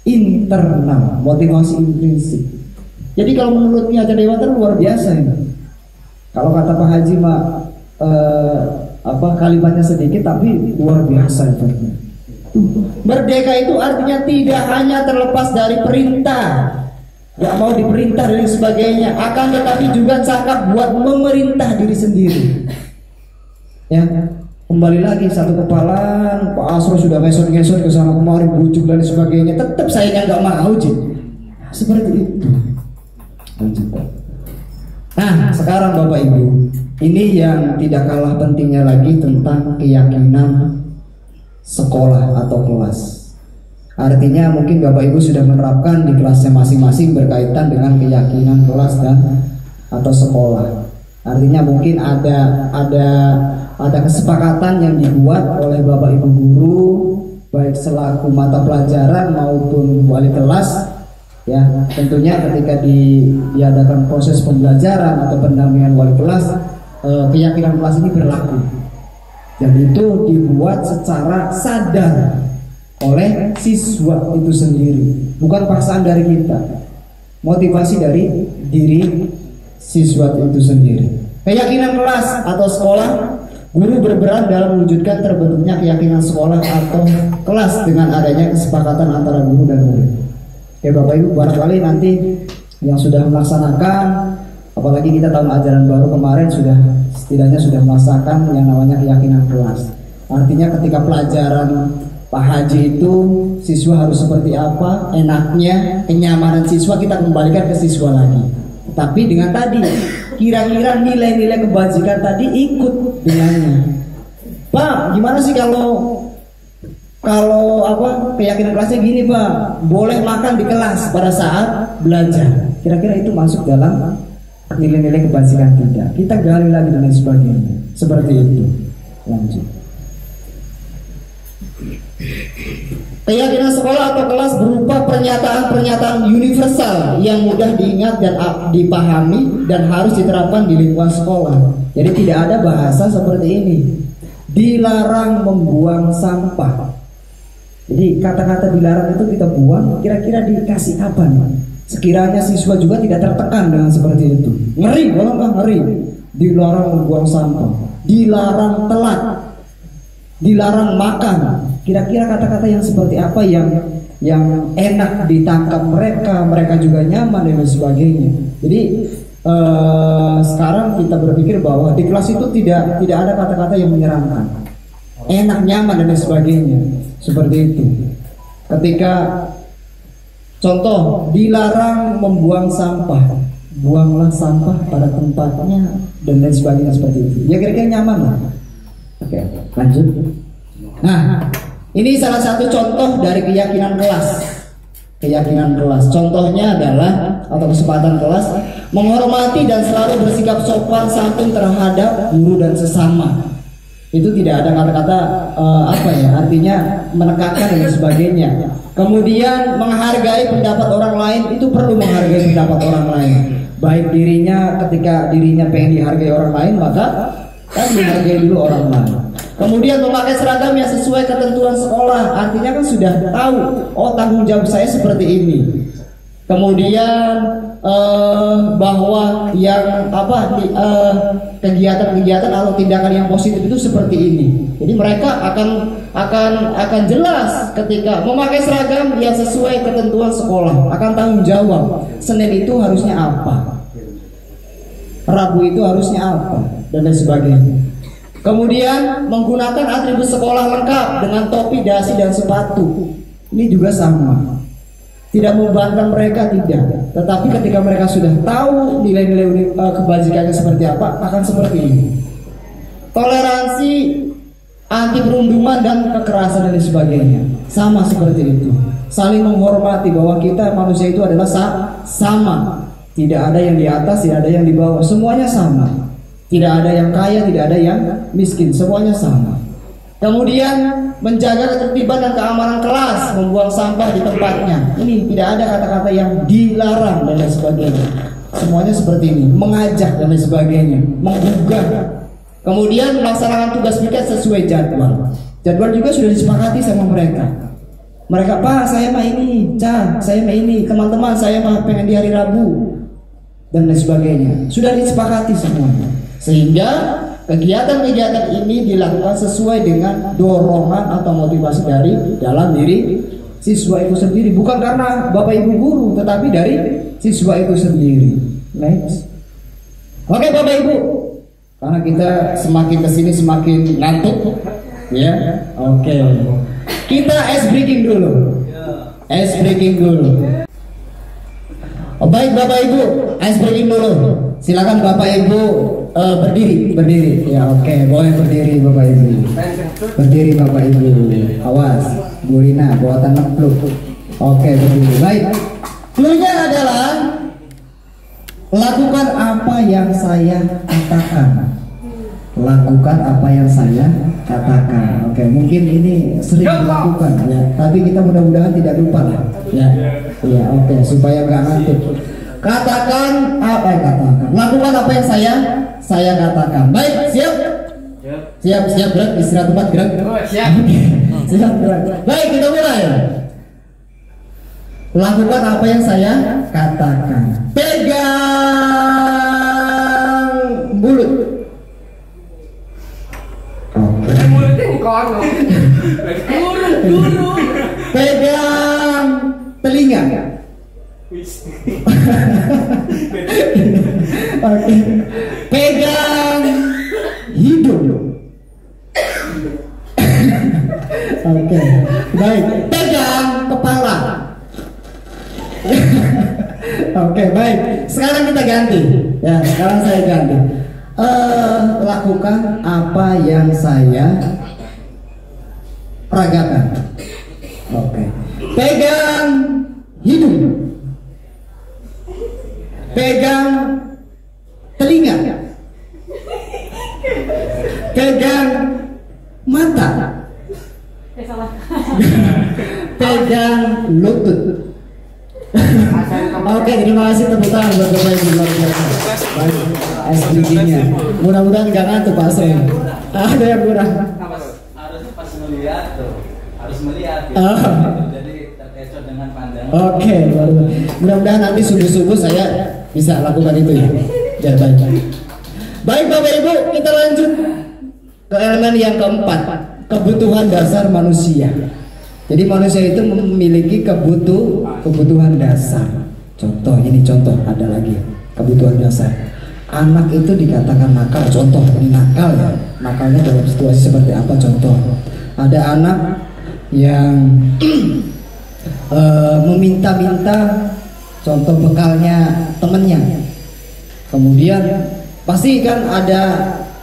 internal, motivasi intrinsik. Jadi kalau menurut Ki Hajar Dewantara luar biasa ini. Kalau kata Pak Haji kalimatnya sedikit tapi luar biasa efeknya. Merdeka itu artinya tidak hanya terlepas dari perintah, gak mau diperintah dan sebagainya, akan tetapi juga cakap buat memerintah diri sendiri. Ya, kembali lagi satu kepalan, Pak Asro sudah ngesot-ngesot ke sana kemari, bujuk dan sebagainya, tetap saya nggak mau Jin. Seperti itu. Nah, sekarang Bapak Ibu, ini yang tidak kalah pentingnya lagi tentang keyakinan sekolah atau kelas. Artinya mungkin Bapak Ibu sudah menerapkan di kelasnya masing-masing berkaitan dengan keyakinan kelas dan atau sekolah. Artinya mungkin ada kesepakatan yang dibuat oleh Bapak Ibu guru, baik selaku mata pelajaran maupun wali kelas. Ya, tentunya ketika diadakan proses pembelajaran atau pendampingan wali kelas, keyakinan kelas ini berlaku. Dan itu dibuat secara sadar oleh siswa itu sendiri, bukan paksaan dari kita, motivasi dari diri siswa itu sendiri. Keyakinan kelas atau sekolah, guru berperan dalam mewujudkan terbentuknya keyakinan sekolah atau kelas dengan adanya kesepakatan antara guru dan murid. Oke Bapak Ibu, barangkali nanti yang sudah melaksanakan, apalagi kita tahun ajaran baru kemarin setidaknya sudah melaksanakan yang namanya keyakinan kelas. Artinya ketika pelajaran Pak Haji itu siswa harus seperti apa, enaknya, kenyamanan siswa kita kembalikan ke siswa lagi. Tapi dengan tadi, kira-kira nilai-nilai kebajikan tadi ikut dengannya. Pak, gimana sih kalau keyakinan kelasnya gini Pak, boleh makan di kelas pada saat belajar. Kira-kira itu masuk dalam nilai-nilai kebajikan tidak? Kita gali lagi dan lain sebagainya. Seperti itu. Lanjut. Keyakinan sekolah atau kelas berupa pernyataan-pernyataan universal yang mudah diingat dan dipahami dan harus diterapkan di lingkungan sekolah. Jadi tidak ada bahasa seperti ini. Dilarang membuang sampah. Jadi kata-kata dilarang itu kita buang, kira-kira dikasih apa nih? Sekiranya siswa juga tidak tertekan dengan seperti itu. Ngeri, kalau nggak ngeri. Dilarang membuang sampah, dilarang telat, dilarang makan. Kira-kira kata-kata yang seperti apa yang enak ditangkap mereka juga nyaman dan sebagainya. Jadi sekarang kita berpikir bahwa di kelas itu tidak ada kata-kata yang menyeramkan, enak, nyaman dan sebagainya. Seperti itu. Ketika contoh dilarang membuang sampah, buanglah sampah pada tempatnya dan lain sebagainya seperti itu. Ya kira-kira nyaman lah. Oke, lanjut. Nah, ini salah satu contoh dari keyakinan kelas. Keyakinan kelas. Contohnya adalah atau kesempatan kelas menghormati dan selalu bersikap sopan santun terhadap guru dan sesama. Itu tidak ada kata-kata artinya menekankan dan sebagainya. Kemudian menghargai pendapat orang lain, itu perlu menghargai pendapat orang lain. Baik dirinya, ketika dirinya pengen dihargai orang lain, maka kan menghargai dulu orang lain. Kemudian memakai seragam yang sesuai ketentuan sekolah, artinya kan sudah tahu, oh tanggung jawab saya seperti ini. Kemudian bahwa yang kegiatan-kegiatan atau tindakan yang positif itu seperti ini. Jadi mereka akan jelas ketika memakai seragam yang sesuai ketentuan sekolah, akan tanggung jawab. Senin itu harusnya apa, Rabu itu harusnya apa, dan lain sebagainya. Kemudian menggunakan atribut sekolah lengkap dengan topi, dasi, dan sepatu. Ini juga sama. Tidak membebankan mereka, tidak. Tetapi ketika mereka sudah tahu nilai-nilai kebajikannya seperti apa, akan seperti ini. Toleransi, anti perundungan dan kekerasan dan sebagainya. Sama seperti itu. Saling menghormati bahwa kita manusia itu adalah sama. Tidak ada yang di atas, tidak ada yang di bawah. Semuanya sama. Tidak ada yang kaya, tidak ada yang miskin. Semuanya sama. Kemudian menjaga ketertiban dan keamanan kelas, membuang sampah di tempatnya. Ini tidak ada kata-kata yang dilarang dan lain sebagainya. Semuanya seperti ini, mengajak dan lain sebagainya, menggugah. Kemudian melaksanakan tugas piket sesuai jadwal. Jadwal juga sudah disepakati sama mereka. Mereka, Pak, saya mah ini, Cah, saya mah ini, teman-teman saya mah pengen di hari Rabu dan lain sebagainya. Sudah disepakati semuanya. Sehingga kegiatan-kegiatan ini dilakukan sesuai dengan dorongan atau motivasi dari dalam diri siswa itu sendiri, bukan karena Bapak Ibu guru, tetapi dari siswa itu sendiri. Next. Oke Bapak Ibu, karena kita semakin kesini semakin ngantuk, ya. Oke. Kita ice breaking dulu. Ice breaking dulu. Oh, baik Bapak Ibu, ice breaking dulu. Silakan Bapak Ibu berdiri. Ya oke, boleh berdiri Bapak Ibu. Berdiri Bapak Ibu. Awas, Bu Rina buatan ngepluk. Oke, berdiri. Baik. Cluenya adalah lakukan apa yang saya katakan. Lakukan apa yang saya katakan. Oke, mungkin ini sering dilakukan ya, tapi kita mudah-mudahan tidak lupa lah. Ya, ya oke, supaya nggak ngantuk. Katakan apa yang katakan. Lakukan apa yang saya katakan. Baik, siap? Siap, gerak, istirahat tempat, gerak. Siap. Siap, gerak. Baik, kita mulai. Lakukan apa yang saya katakan. Pegang mulut. Pegang telinga. Oke. Pegang hidung. Oke. Baik. Pegang kepala. Oke, baik. Sekarang kita ganti. Ya, sekarang saya ganti. Lakukan apa yang saya peragakan. Oke. Pegang hidung. Pegang telinga. Pegang mata. Pegang lutut. Oke, terima kasih tepuk tangan buat Bapak Ibu luar biasa. SDG-nya. Mudah-mudahan nggak ngantuk Pak Sen. Ada yang kurang. Harusnya pas melihat tuh, harus melihat. Gitu. Jadi terkecoh dengan pandangan. Oke, mudah-mudahan nanti subuh-subuh saya bisa lakukan itu ya. Ya baik. Baik Bapak Ibu, kita lanjut ke elemen yang keempat, kebutuhan dasar manusia. Jadi manusia itu memiliki kebutuhan dasar. Contoh, ini contoh ada lagi kebutuhan dasar. Anak itu dikatakan nakal. Contoh, ini nakal ya. Nakalnya dalam situasi seperti apa? Contoh, ada anak yang meminta-minta contoh bekalnya temennya. Kemudian pasti kan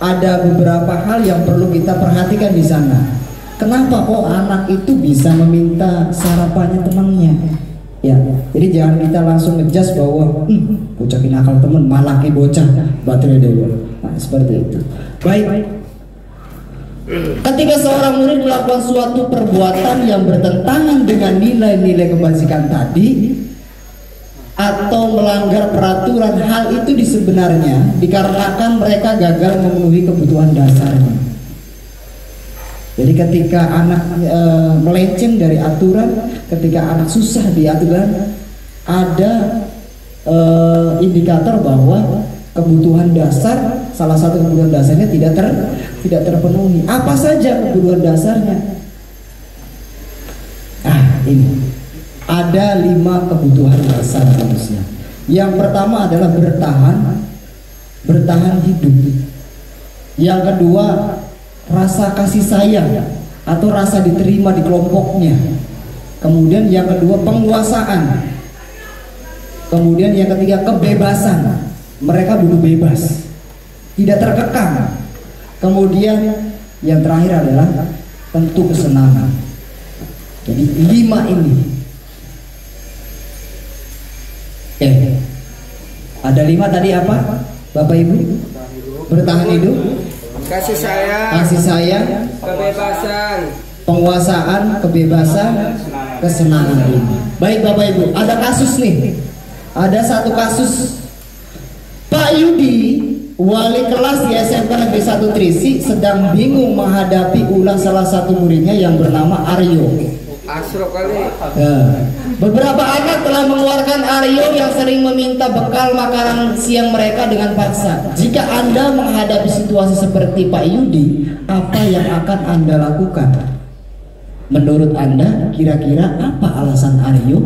ada beberapa hal yang perlu kita perhatikan di sana. Kenapa kok anak itu bisa meminta sarapannya temannya? Ya, jadi jangan kita langsung ngejudge bahwa bocah nakal temen, malah ke bocah baterai dewa. Nah, seperti itu. Baik. Ketika seorang murid melakukan suatu perbuatan yang bertentangan dengan nilai-nilai kebajikan tadi atau melanggar peraturan, hal itu sebenarnya dikarenakan mereka gagal memenuhi kebutuhan dasarnya. Jadi ketika anak melenceng dari aturan, ketika anak susah di aturan, ada indikator bahwa kebutuhan dasar, salah satu kebutuhan dasarnya tidak terpenuhi. Apa saja kebutuhan dasarnya? Ini ada 5 kebutuhan dasar manusia. Yang pertama adalah bertahan hidup. Yang kedua, rasa kasih sayang atau rasa diterima di kelompoknya. Kemudian yang kedua, penguasaan. Kemudian yang ketiga, kebebasan. Mereka butuh bebas, tidak terkekang. Kemudian yang terakhir adalah tentu kesenangan. Jadi 5 ini. Ada 5 tadi apa Bapak Ibu? Bertahan hidup, kasih sayang, kebebasan, penguasaan, kebebasan, kesenangan ini. Baik Bapak Ibu, ada kasus nih. Ada satu kasus Pak Yudi, wali kelas di SMK Negeri 1 Trisi, sedang bingung menghadapi ulah salah satu muridnya yang bernama Aryo. Asro kali. Beberapa anak telah mengeluarkan Aryo yang sering meminta bekal makanan siang mereka dengan paksa. Jika Anda menghadapi situasi seperti Pak Yudi, apa yang akan Anda lakukan? Menurut Anda, kira-kira apa alasan Aryo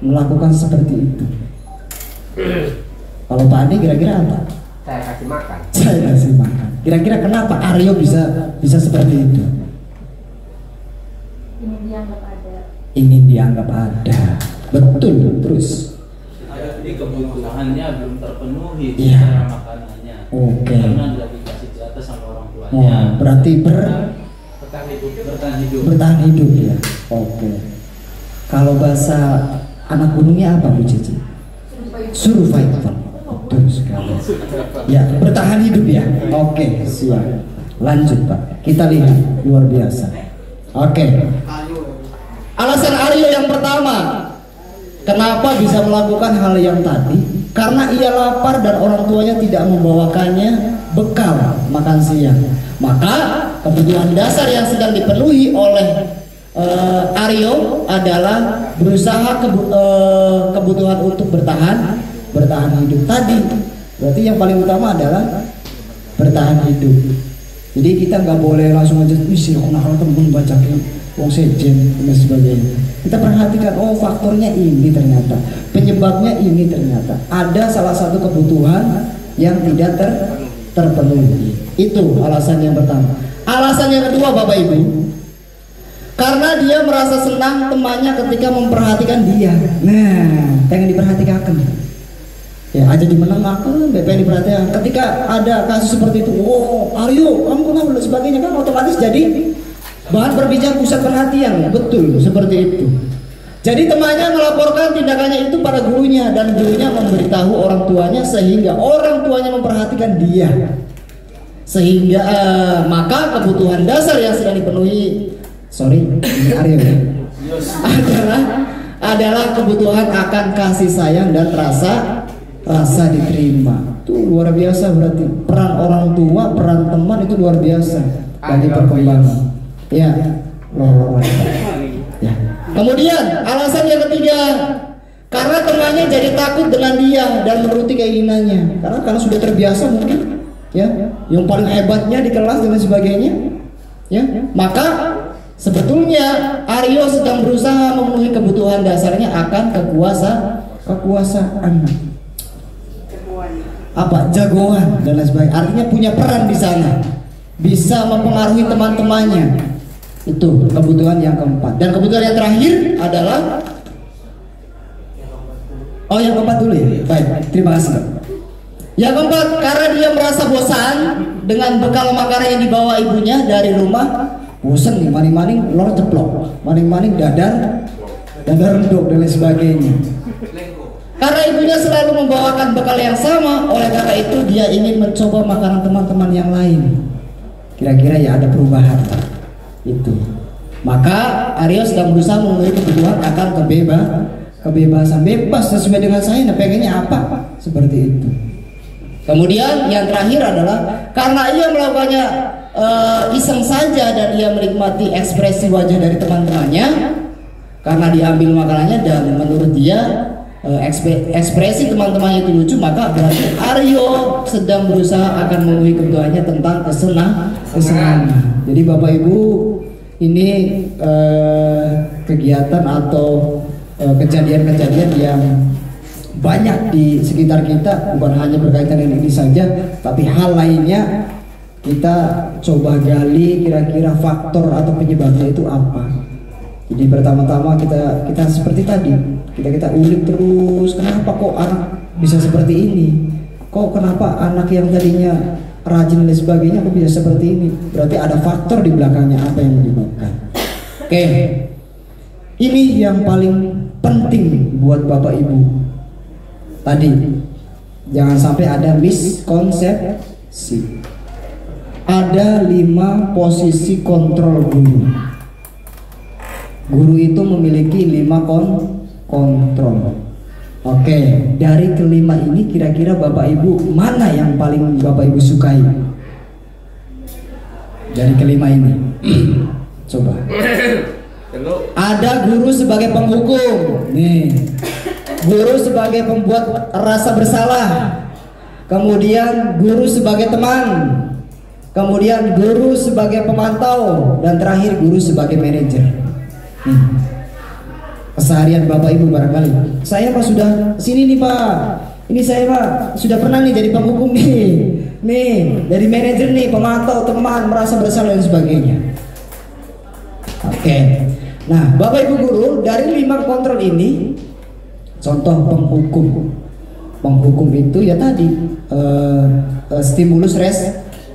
melakukan seperti itu? Kalau Pak Andi kira-kira apa? Saya kasih makan. Saya kasih makan. Kira-kira kenapa Aryo bisa seperti itu? Ingin dianggap ada. Betul, terus. Di kebutuhannya belum terpenuhi Iya. secara makanannya. Oke. Karena sudah dikasih di atas sama orang tuanya. Oh, berarti bertahan hidup ya. Oke. Kalau bahasa anak gunungnya apa Bu Cici? Survival. Betul sekali. Ya, bertahan hidup ya. Oke, siap. Lanjut Pak. Kita lihat luar biasa. Oke. Alasan Aryo yang pertama, kenapa bisa melakukan hal yang tadi? Karena ia lapar dan orang tuanya tidak membawakannya bekal makan siang. Maka kebutuhan dasar yang sedang dipenuhi oleh Aryo adalah berusaha kebutuhan untuk bertahan hidup tadi. Berarti yang paling utama adalah bertahan hidup. Jadi kita nggak boleh langsung aja sih kalau temen baca wong sejen dan sebagainya. Kita perhatikan, oh faktornya ini ternyata, penyebabnya ini ternyata. Ada salah satu kebutuhan yang tidak terpenuhi. Itu alasan yang pertama. Alasan yang kedua Bapak Ibu, karena dia merasa senang temannya ketika memperhatikan dia. Nah, pengen diperhatikan. Ya, aja dimenangkan, pengen diperhatikan. Ketika ada kasus seperti itu, oh Aryo, kamu kenapa dan sebagainya, kan otomatis jadi bahan berbicara pusat perhatian. Betul, seperti itu. Jadi temannya melaporkan tindakannya itu pada gurunya, dan gurunya memberitahu orang tuanya, sehingga orang tuanya memperhatikan dia. Sehingga maka kebutuhan dasar yang sedang dipenuhi, ini Aryo ya, adalah kebutuhan akan kasih sayang dan rasa diterima. Itu luar biasa, berarti peran orang tua, peran teman itu luar biasa bagi perkembangan. Ya, ya. Kemudian alasan yang ketiga, karena temannya jadi takut dengan dia dan menuruti keinginannya. Karena sudah terbiasa mungkin, ya, yang paling hebatnya di kelas dan sebagainya, ya. Maka sebetulnya Aryo sedang berusaha memenuhi kebutuhan dasarnya akan kekuasaan. Apa? Jagoan dan lain sebagainya. Artinya punya peran di sana, bisa mempengaruhi teman-temannya. Itu kebutuhan yang keempat. Dan kebutuhan yang terakhir adalah, oh yang keempat dulu ya. Baik, terima kasih. Yang keempat, karena dia merasa bosan dengan bekal makanan yang dibawa ibunya dari rumah. Bosan nih, maning-maning lor ceplok, maning-maning dadar rendok dan lain sebagainya. Karena ibunya selalu membawakan bekal yang sama, oleh karena itu dia ingin mencoba makanan teman-teman yang lain. Kira-kira ya ada perubahan itu. Maka Aryo sedang berusaha memenuhi kebutuhan akan kebebasan, bebas sesuai dengan saya, nah pengennya apa, seperti itu. Kemudian yang terakhir adalah karena ia melakukannya iseng saja dan ia menikmati ekspresi wajah dari teman-temannya karena diambil makanannya, dan menurut dia ekspresi teman-temannya itu lucu, maka berarti Aryo sedang berusaha akan memenuhi kebutuhannya tentang kesenangan. Jadi Bapak Ibu, ini kegiatan atau kejadian-kejadian yang banyak di sekitar kita, bukan hanya berkaitan dengan ini saja, tapi hal lainnya kita coba gali kira-kira faktor atau penyebabnya itu apa. Jadi pertama-tama kita seperti tadi, kita ulik terus, kenapa kok anak bisa seperti ini, kok kenapa anak yang tadinya rajin dan sebagainya kok bisa seperti ini. Berarti ada faktor di belakangnya, apa yang menyebabkan. Oke, ini yang paling penting buat Bapak Ibu tadi, jangan sampai ada miskonsepsi. ada 5 posisi kontrol guru. Guru itu memiliki 5 kontrol. Oke, dari kelima ini kira-kira Bapak Ibu mana yang paling Bapak Ibu sukai? Dari kelima ini. Coba. Ada guru sebagai penghukum. Nih. Guru sebagai pembuat rasa bersalah. Kemudian guru sebagai teman. Kemudian guru sebagai pemantau, dan terakhir guru sebagai manajer. Keseharian Bapak Ibu barangkali, saya Pak sudah sini nih Pak, ini saya Pak sudah pernah nih jadi penghukum nih dari manajer nih, pemantau, teman, merasa bersalah dan sebagainya. Oke, nah Bapak Ibu guru, dari 5 kontrol ini, contoh penghukum itu ya tadi stimulus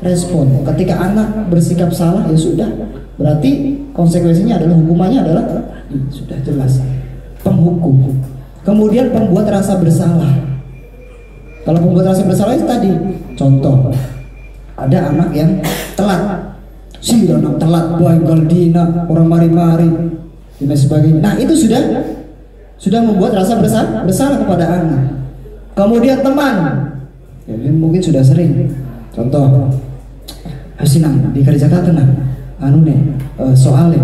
respon. Ketika anak bersikap salah ya sudah, berarti konsekuensinya adalah hukumannya adalah sudah jelas, penghukum. Kemudian pembuat rasa bersalah. Kalau pembuat rasa bersalah itu tadi, contoh ada anak yang telat, si anak telat, banggal dina, orang mari-mari dan sebagainya. Nah itu sudah membuat rasa bersalah kepada anak. Kemudian teman, ya, mungkin sudah sering, contoh hasinang dikerjakan soalnya.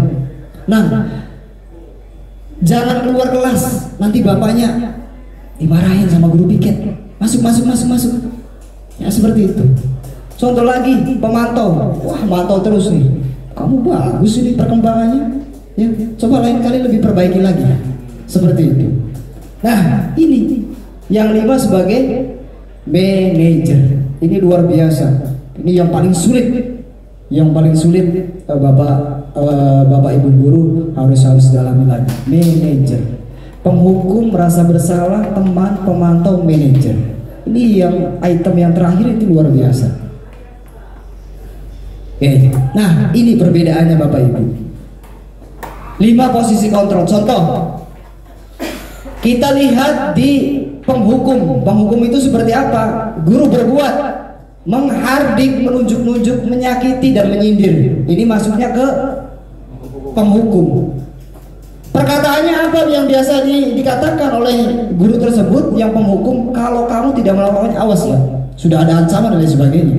Nah, jangan keluar kelas, nanti bapaknya dimarahin sama guru piket. Masuk. Ya seperti itu. Contoh lagi, pemantau. Wah, mantau terus nih. Kamu bagus ini perkembangannya. Ya, coba lain kali lebih perbaiki lagi. Seperti itu. Nah, ini yang 5 sebagai manajer. Ini luar biasa. Ini yang paling sulit. Yang paling sulit Bapak Ibu guru harus dalami lagi. Manajer, penghukum, rasa bersalah, teman, pemantau, manajer. Ini yang item yang terakhir itu luar biasa. Oke. Nah ini perbedaannya Bapak Ibu. 5 posisi kontrol. Contoh, kita lihat di penghukum. Penghukum itu seperti apa? Guru berbuat menghardik, menunjuk-nunjuk, menyakiti dan menyindir. Ini masuknya ke penghukum. Perkataannya apa yang biasa dikatakan oleh guru tersebut yang penghukum? Kalau kamu tidak melakukannya, awas ya, sudah ada ancaman dan lain sebagainya.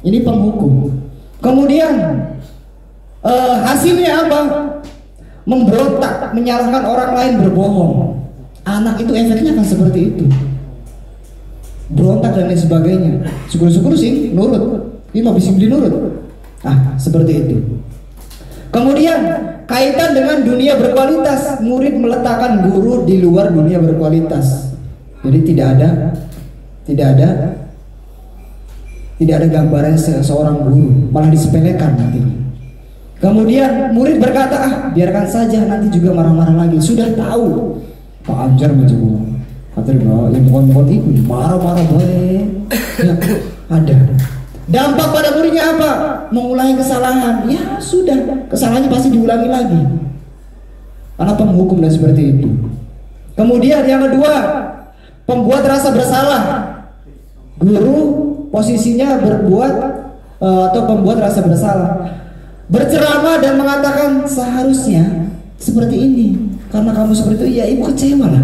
Ini penghukum. Kemudian hasilnya apa? Memberontak, menyalahkan orang lain, berbohong. Anak itu efeknya akan seperti itu, berontak dan lain sebagainya. Syukur-syukur sih nurut, ini mau bisa beli nurut. Seperti itu. Kemudian kaitan dengan dunia berkualitas, murid meletakkan guru di luar dunia berkualitas. Jadi tidak ada gambaran seorang guru, malah disepelekan nantinya. Kemudian murid berkata, biarkan saja, nanti juga marah-marah lagi. Sudah tahu Pak Anjar menjebol, katanya yang mohon itu marah-marah boleh. Ya, ada. Dampak pada muridnya apa? Mengulangi kesalahan. Ya sudah, kesalahannya pasti diulangi lagi. Karena penghukum dan seperti itu. Kemudian yang kedua, pembuat rasa bersalah. Guru posisinya berbuat atau pembuat rasa bersalah, berceramah dan mengatakan seharusnya seperti ini. Karena kamu seperti itu, ya ibu kecewa lah.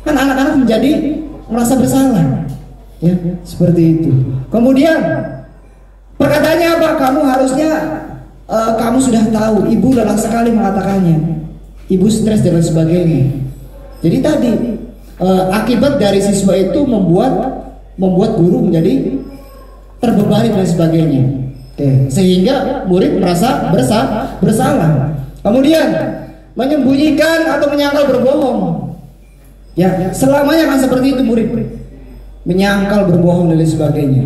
Kan anak-anak menjadi merasa bersalah. Ya, seperti itu. Kemudian perkataannya apa? Kamu harusnya kamu sudah tahu, ibu lelah sekali mengatakannya. Ibu stres dan lain sebagainya. Jadi tadi akibat dari siswa itu membuat guru menjadi terbebani dan sebagainya. Oke, sehingga murid merasa bersalah. Kemudian menyembunyikan atau menyangkal berbohong. Ya, selamanya akan seperti itu murid. Menyangkal berbohong dan lain sebagainya.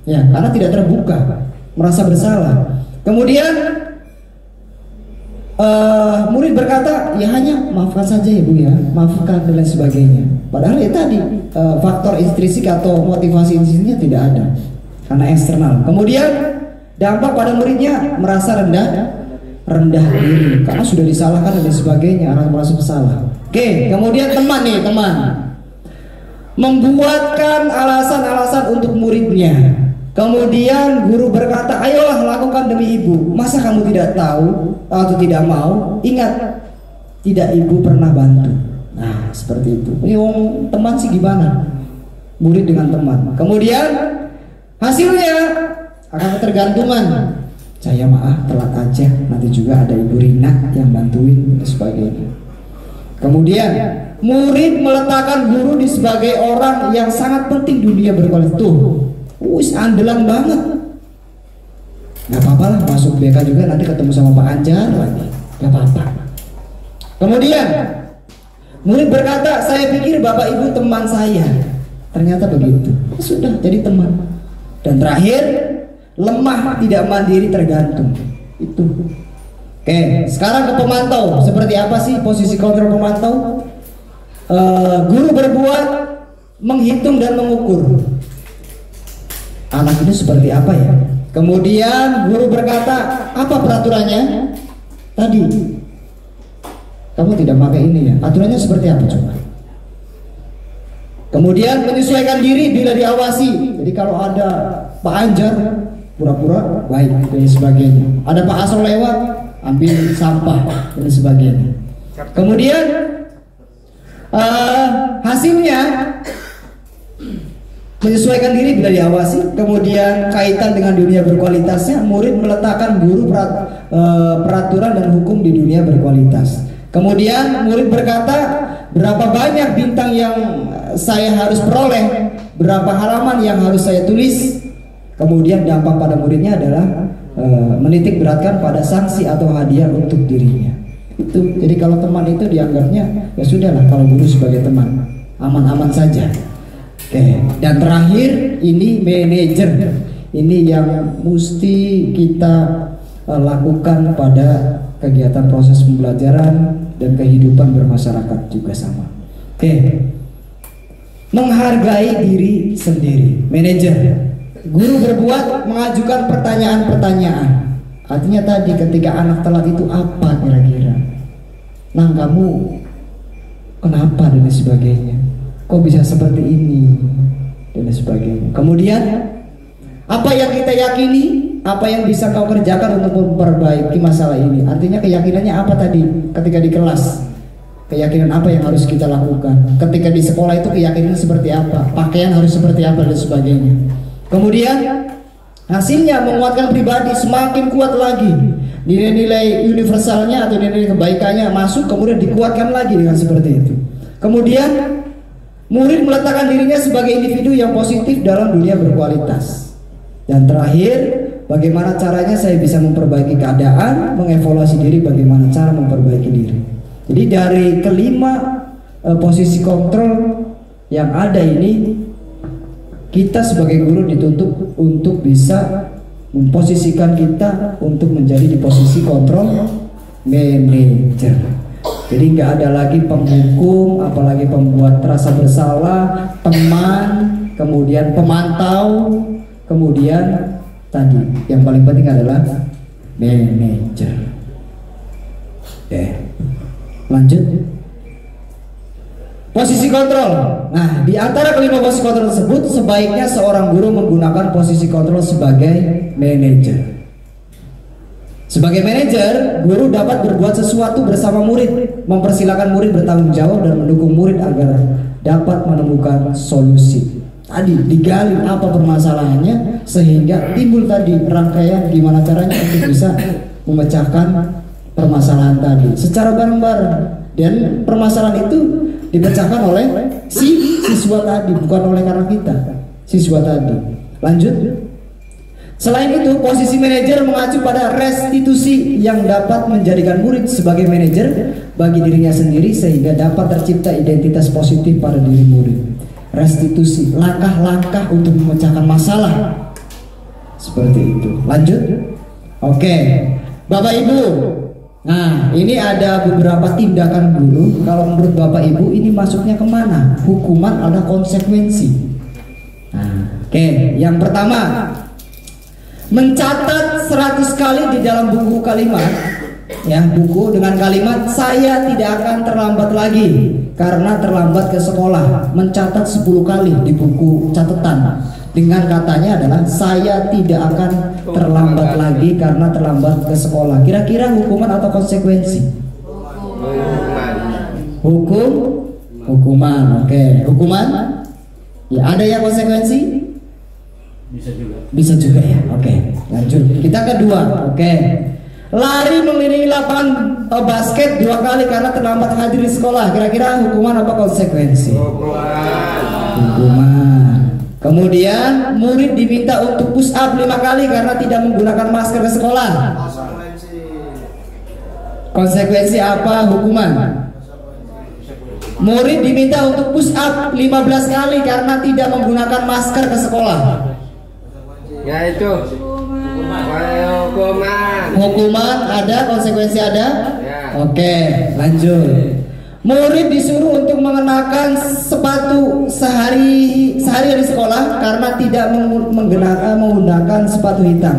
Ya, karena tidak terbuka, merasa bersalah. Kemudian murid berkata, ya hanya maafkan saja ya Bu ya, maafkan dan lain sebagainya. Padahal ya tadi faktor intrinsik atau motivasi intrinsiknya tidak ada, karena eksternal. Kemudian dampak pada muridnya merasa rendah diri karena sudah disalahkan dan sebagainya, orang merasa bersalah. Oke, kemudian teman membuatkan alasan-alasan untuk muridnya. Kemudian guru berkata, ayolah lakukan demi ibu. Masa kamu tidak tahu atau tidak mau? Ingat, tidak ibu pernah bantu. Nah seperti itu. Ini teman sih gimana? Murid dengan teman. Kemudian hasilnya akan ketergantungan. Saya maaf telat aja, nanti juga ada ibu Rina yang bantuin dan sebagainya. Kemudian murid meletakkan guru di sebagai orang yang sangat penting dunia berkualitas. Tuh, andalan banget. Gak apa-apa lah, masuk BK juga nanti ketemu sama Pak Anjar lagi. Gak apa-apa. Kemudian murid berkata, saya pikir bapak ibu teman saya. Ternyata begitu. Sudah jadi teman. Dan terakhir, lemah, tidak mandiri, tergantung. Itu. Oke, sekarang ke pemantau. Seperti apa sih posisi kontrol pemantau? Guru berbuat menghitung dan mengukur. Anak itu seperti apa ya? Kemudian guru berkata, apa peraturannya? Tadi kamu tidak pakai ini ya. Aturannya seperti apa coba? Kemudian menyesuaikan diri bila diawasi. Jadi kalau ada Pak Anjar pura-pura baik dan sebagainya. Ada Pak Asro lewat, ambil sampah dan sebagainya. Kemudian hasilnya menyesuaikan diri bila diawasi. Kemudian kaitan dengan dunia berkualitasnya, murid meletakkan guru peraturan dan hukum di dunia berkualitas. Kemudian murid berkata, berapa banyak bintang yang saya harus peroleh, berapa halaman yang harus saya tulis. Kemudian dampak pada muridnya adalah menitik beratkan pada sanksi atau hadiah untuk dirinya. Itu. Jadi kalau teman itu dianggapnya ya sudahlah, kalau guru sebagai teman aman-aman saja. Oke. Dan terakhir ini manajer. Ini yang mesti kita lakukan pada kegiatan proses pembelajaran dan kehidupan bermasyarakat juga sama. Oke. Menghargai diri sendiri. Manajer. Guru berbuat mengajukan pertanyaan-pertanyaan. Artinya tadi ketika anak telat itu apa kira-kira? Nah kamu kenapa dan sebagainya? Kok bisa seperti ini dan sebagainya. Kemudian apa yang kita yakini, apa yang bisa kau kerjakan untuk memperbaiki masalah ini. Artinya keyakinannya apa tadi ketika di kelas? Keyakinan apa yang harus kita lakukan? Ketika di sekolah itu keyakinan seperti apa? Pakaian harus seperti apa dan sebagainya. Kemudian hasilnya menguatkan pribadi semakin kuat lagi. Nilai-nilai universalnya atau nilai kebaikannya masuk, kemudian dikuatkan lagi dengan seperti itu. Kemudian murid meletakkan dirinya sebagai individu yang positif dalam dunia berkualitas. Dan terakhir, bagaimana caranya saya bisa memperbaiki keadaan, mengevaluasi diri bagaimana cara memperbaiki diri. Jadi dari kelima posisi kontrol yang ada ini, kita sebagai guru dituntut untuk bisa memposisikan kita untuk menjadi di posisi kontrol manager. Jadi nggak ada lagi penghukum, apalagi pembuat rasa bersalah, teman, kemudian pemantau, kemudian tadi yang paling penting adalah manager. Lanjut. Posisi kontrol. Nah, di antara kelima posisi kontrol tersebut, sebaiknya seorang guru menggunakan posisi kontrol sebagai manajer. Sebagai manajer, guru dapat berbuat sesuatu bersama murid, mempersilahkan murid bertanggung jawab dan mendukung murid agar dapat menemukan solusi. Tadi digali apa permasalahannya sehingga timbul tadi rangkaian gimana caranya untuk bisa memecahkan permasalahan tadi secara bareng-bareng, dan permasalahan itu dipecahkan oleh si siswa tadi, bukan oleh karena kita, siswa tadi. Lanjut. Selain itu, posisi manajer mengacu pada restitusi yang dapat menjadikan murid sebagai manajer bagi dirinya sendiri sehingga dapat tercipta identitas positif pada diri murid. Restitusi, langkah-langkah untuk memecahkan masalah. Seperti itu. Lanjut. Oke. Bapak Ibu, nah, ini ada beberapa tindakan guru. Kalau menurut Bapak Ibu ini masuknya kemana? Hukuman ada konsekuensi. Nah, oke. Yang pertama, mencatat 100 kali di dalam buku kalimat. Ya, buku dengan kalimat saya tidak akan terlambat lagi karena terlambat ke sekolah. Mencatat 10 kali di buku catatan. dengan katanya adalah saya tidak akan terlambat lagi karena terlambat ke sekolah. Kira-kira hukuman atau konsekuensi? Hukuman. Oke, hukuman. Ya, ada yang konsekuensi? Bisa juga ya. Oke, lanjut. Kita kedua. Oke. Lari mengelilingi lapangan basket 2 kali karena terlambat hadir di sekolah. Kira-kira hukuman apa konsekuensi? Hukuman. Kemudian murid diminta untuk push up 5 kali karena tidak menggunakan masker ke sekolah. Konsekuensi apa hukuman? Murid diminta untuk push up 15 kali karena tidak menggunakan masker ke sekolah. Ya itu Hukuman ada, konsekuensi ada. Ya. Oke, lanjut. Murid disuruh untuk mengenakan sepatu sehari di sekolah karena tidak menggunakan sepatu hitam.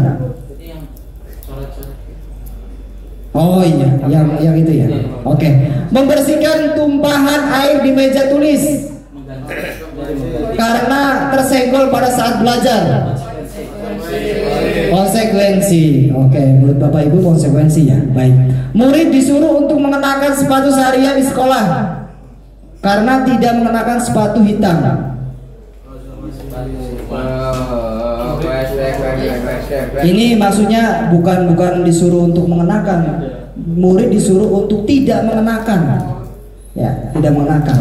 Oh iya, yang itu ya. Oke. Membersihkan tumpahan air di meja tulis karena tersenggol pada saat belajar. Konsekuensi. Oke, menurut Bapak Ibu konsekuensi ya. Baik. Murid disuruh untuk mengenakan sepatu seharian di sekolah karena tidak mengenakan sepatu hitam. Ini maksudnya bukan disuruh untuk mengenakan. Murid disuruh untuk tidak mengenakan. Ya, tidak mengenakan.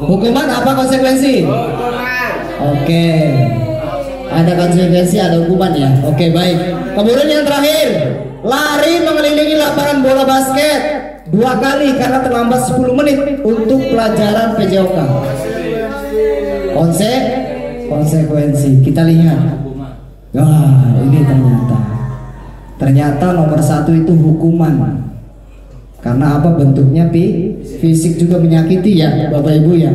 Hukuman apa konsekuensi? Oke. Ada konsekuensi, ada hukuman ya. Oke, baik. Kemudian yang terakhir, lari mengelilingi lapangan bola basket 2 kali karena terlambat 10 menit untuk pelajaran PJOK. Konsekuensi. Kita lihat. Wah, ini ternyata nomor 1 itu hukuman. Karena apa? Bentuknya fisik juga menyakiti ya, Bapak Ibu ya.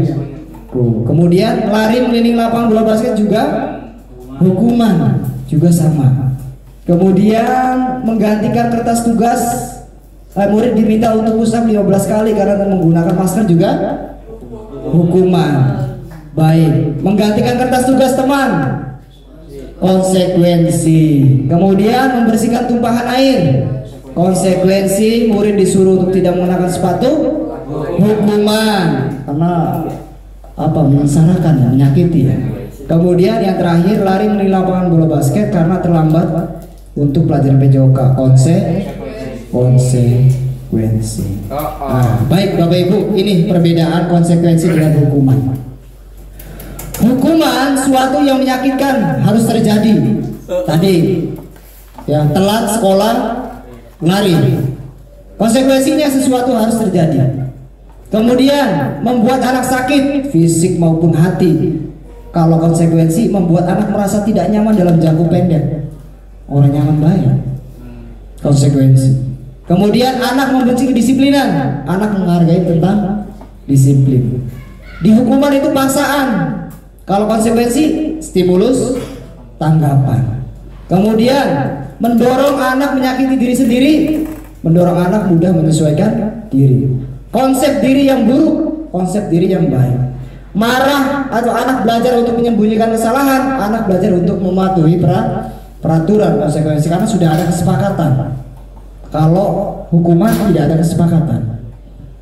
Kemudian lari mengelilingi lapangan bola basket juga hukuman, juga sama. Kemudian menggantikan kertas tugas, murid diminta untuk push up 15 kali karena menggunakan masker juga hukuman. Baik, menggantikan kertas tugas teman, konsekuensi. Kemudian membersihkan tumpahan air, konsekuensi. Murid disuruh untuk tidak menggunakan sepatu, hukuman. Karena apa? Menyengsarakan ya, menyakiti ya. Kemudian yang terakhir, lari mengelilingi lapangan bola basket karena terlambat untuk pelajaran PJOK. Konsekuensi. Nah, baik Bapak Ibu, ini perbedaan konsekuensi dengan hukuman. Hukuman suatu yang menyakitkan harus terjadi. Tadi ya, telat sekolah, lari. Konsekuensinya sesuatu harus terjadi. Kemudian membuat anak sakit fisik maupun hati. Kalau konsekuensi membuat anak merasa tidak nyaman dalam jangka pendek, orang nyaman baik. Konsekuensi. Kemudian anak membenci kedisiplinan, anak menghargai tentang disiplin. Di hukuman itu paksaan. Kalau konsekuensi stimulus, tanggapan. Kemudian mendorong anak menyakiti diri sendiri, mendorong anak mudah menyesuaikan diri. Konsep diri yang buruk, konsep diri yang baik. Marah atau anak belajar untuk menyembunyikan kesalahan, anak belajar untuk mematuhi peraturan. Konsekuensi karena sudah ada kesepakatan. Kalau hukuman tidak ada kesepakatan.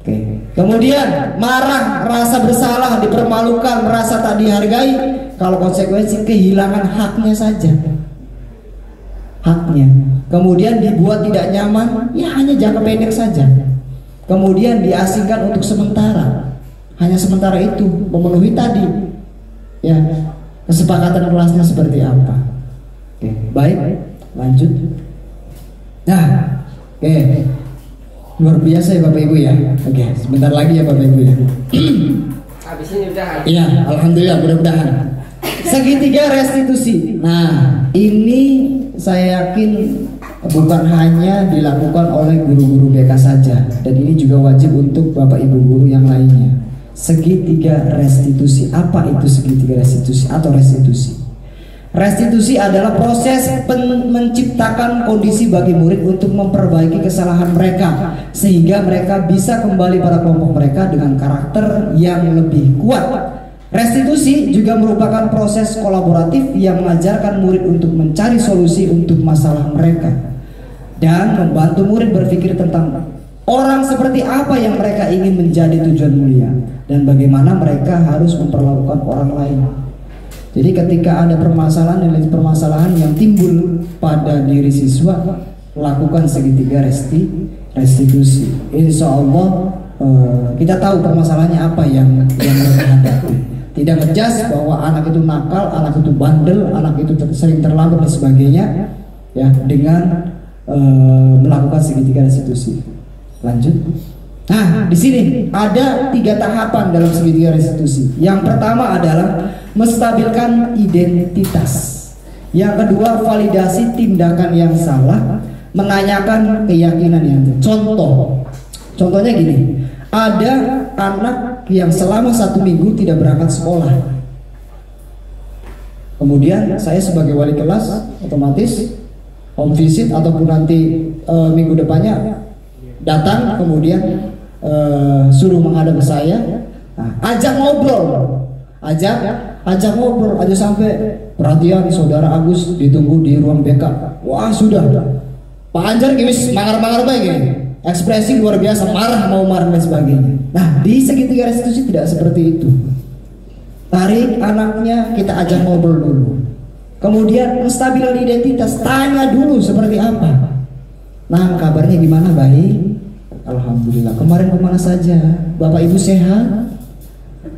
Oke. Kemudian marah, rasa bersalah, dipermalukan, merasa tak dihargai. Kalau konsekuensi kehilangan haknya saja. Haknya. Kemudian dibuat tidak nyaman, ya hanya jangka pendek saja. Kemudian diasingkan untuk sementara. Hanya sementara itu, memenuhi tadi ya kesepakatan kelasnya seperti apa. Oke, baik, lanjut. Nah, oke, luar biasa ya Bapak Ibu ya. Oke, sebentar lagi ya Bapak Ibu ya. Habis ini udah. Iya, alhamdulillah, mudah-mudahan. Segitiga restitusi. Nah, ini saya yakin bukan hanya dilakukan oleh guru-guru BK saja, dan ini juga wajib untuk Bapak Ibu guru yang lainnya. Segitiga restitusi. Apa itu segitiga restitusi atau restitusi? Restitusi adalah proses menciptakan kondisi bagi murid untuk memperbaiki kesalahan mereka sehingga mereka bisa kembali pada kelompok mereka dengan karakter yang lebih kuat Restitusi juga merupakan proses kolaboratif yang mengajarkan murid untuk mencari solusi untuk masalah mereka dan membantu murid berpikir tentang orang seperti apa yang mereka ingin menjadi tujuan mulia dan bagaimana mereka harus memperlakukan orang lain. Jadi ketika ada permasalahan yang timbul pada diri siswa, lakukan segitiga restitusi. Insya Allah kita tahu permasalahannya apa yang mereka hadapi. Tidak ngejudge bahwa anak itu nakal, anak itu bandel, anak itu sering terlambat dan sebagainya, ya, dengan melakukan segitiga restitusi. Lanjut. Nah, di sini ada 3 tahapan dalam segitiga restitusi. Yang pertama adalah menstabilkan identitas. Yang kedua, validasi tindakan yang salah, menanyakan keyakinan yang contohnya gini. Ada anak yang selama 1 minggu tidak berangkat sekolah. Kemudian saya sebagai wali kelas otomatis home visit ataupun nanti minggu depannya datang, kemudian suruh menghadap ke saya, ajak ngobrol, aja sampai perhatian saudara Agus ditunggu di ruang BK. Wah sudah, Pak Anjar gini mangar-mangar baik ini. Ekspresi luar biasa, marah dan sebagainya. Nah, di segitiga restitusi tidak seperti itu. Tarik anaknya, kita ajak ngobrol dulu. Kemudian menstabilkan identitas, tanya dulu seperti apa. Nah, kabarnya gimana? Baik, alhamdulillah. Kemarin kemana saja? Bapak Ibu sehat?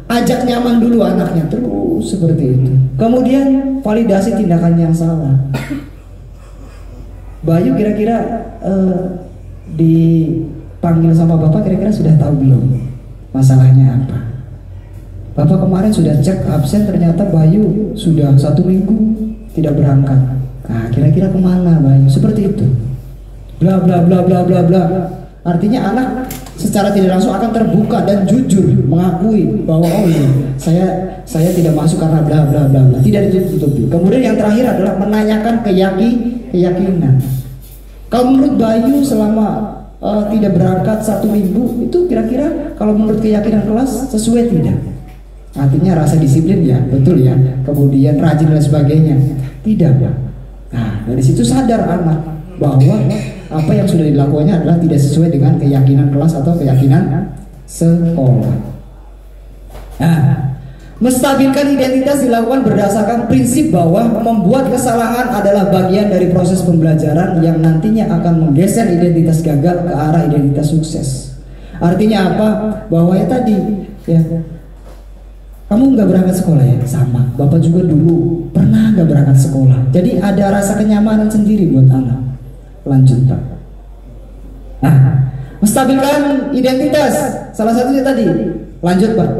Ajak nyaman dulu anaknya, terus seperti itu. Kemudian validasi tindakan yang salah. Bayu kira-kira dipanggil sama Bapak kira-kira sudah tahu belum masalahnya apa? Bapak kemarin sudah cek absen, ternyata Bayu sudah 1 minggu tidak berangkat. Nah, kira-kira kemana Bayu? Seperti itu. Bla bla bla bla bla bla. Artinya anak secara tidak langsung akan terbuka dan jujur mengakui bahwa oh iya, saya tidak masuk karena bla bla bla bla. Tidak ditutupi. Kemudian yang terakhir adalah menanyakan keyakinan. Kalau menurut Bayu selama tidak berangkat 1 minggu itu kira-kira kalau menurut keyakinan kelas sesuai tidak? Artinya rasa disiplin ya, betul ya. Kemudian rajin dan sebagainya. Tidak. Nah, dari situ sadar anak bahwa apa yang sudah dilakukannya adalah tidak sesuai dengan keyakinan kelas atau keyakinan sekolah. Nah, menstabilkan identitas dilakukan berdasarkan prinsip bahwa membuat kesalahan adalah bagian dari proses pembelajaran yang nantinya akan menggeser identitas gagal ke arah identitas sukses. Artinya apa? Bahwa ya tadi ya, kamu nggak berangkat sekolah ya, sama. Bapak juga dulu pernah nggak berangkat sekolah. Jadi ada rasa kenyamanan sendiri buat anak. Lanjut Pak. Nah, menstabilkan identitas salah satunya tadi. Lanjut Pak.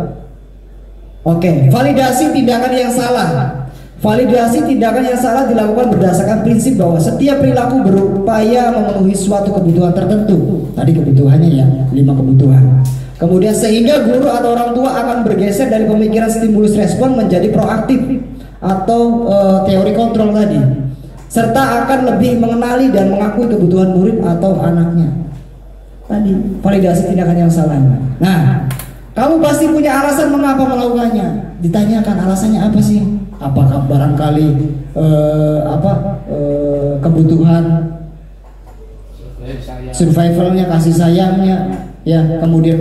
Oke, validasi tindakan yang salah. Validasi tindakan yang salah dilakukan berdasarkan prinsip bahwa setiap perilaku berupaya memenuhi suatu kebutuhan tertentu. Tadi kebutuhannya ya, 5 kebutuhan. Kemudian sehingga guru atau orang tua akan bergeser dari pemikiran stimulus respon menjadi proaktif atau teori kontrol tadi. Serta akan lebih mengenali dan mengakui kebutuhan murid atau anaknya. Tadi validasi tindakan yang salah. Nah, kamu pasti punya alasan mengapa melakukannya. Ditanyakan alasannya apa sih? Apakah barangkali kebutuhan survivalnya, kasih sayangnya, ya, kemudian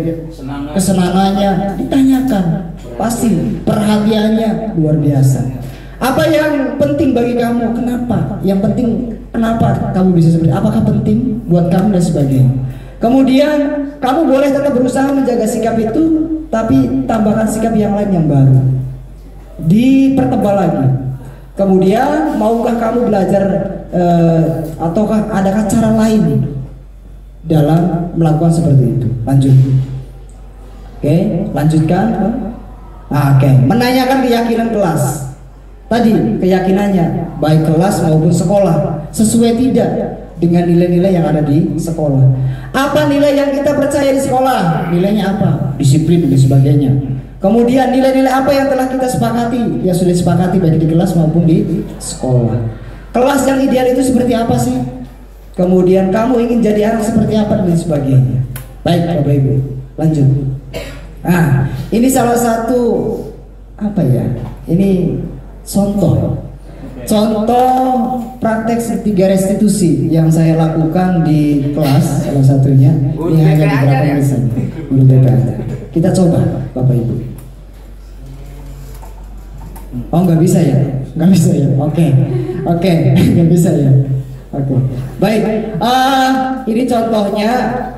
kesenangannya ditanyakan. Pasti perhatiannya luar biasa. Apa yang penting bagi kamu? Kenapa? Yang penting kenapa kamu bisa seperti? Apakah penting buat kamu dan sebagainya? Kemudian kamu boleh tetap berusaha menjaga sikap itu, tapi tambahkan sikap yang lain yang baru. Dipertebal lagi. Kemudian maukah kamu belajar ataukah adakah cara lain dalam melakukan seperti itu? Lanjut. Oke, lanjutkan. Oke, menanyakan keyakinan kelas. Tadi keyakinannya baik kelas maupun sekolah sesuai tidak dengan nilai-nilai yang ada di sekolah. Apa nilai yang kita percaya di sekolah? Nilainya apa? Disiplin dan sebagainya. Kemudian nilai-nilai apa yang telah kita sepakati? Ya sudah disepakati baik di kelas maupun di sekolah. Kelas yang ideal itu seperti apa sih? Kemudian kamu ingin jadi anak seperti apa dan sebagainya. Baik Bapak Ibu, lanjut. Nah, ini salah satu apa ya? Ini contoh praktek 3 restitusi yang saya lakukan di kelas salah satunya. Ini hanya beberapa misalnya. Guru BK aja. Kita coba, Bapak Ibu. Oh, nggak bisa ya? Nggak bisa ya? Oke, nggak bisa ya? Oke, baik. Ini contohnya.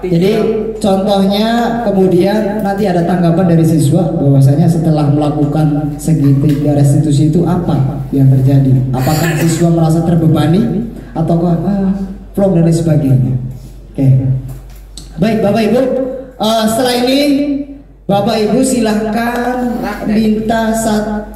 Jadi contohnya kemudian nanti ada tanggapan dari siswa bahwasanya setelah melakukan segitiga restitusi itu apa yang terjadi? Apakah siswa merasa terbebani ataukah plong dan lain sebagainya? Oke, baik Bapak Ibu. Setelah ini Bapak Ibu silahkan minta 3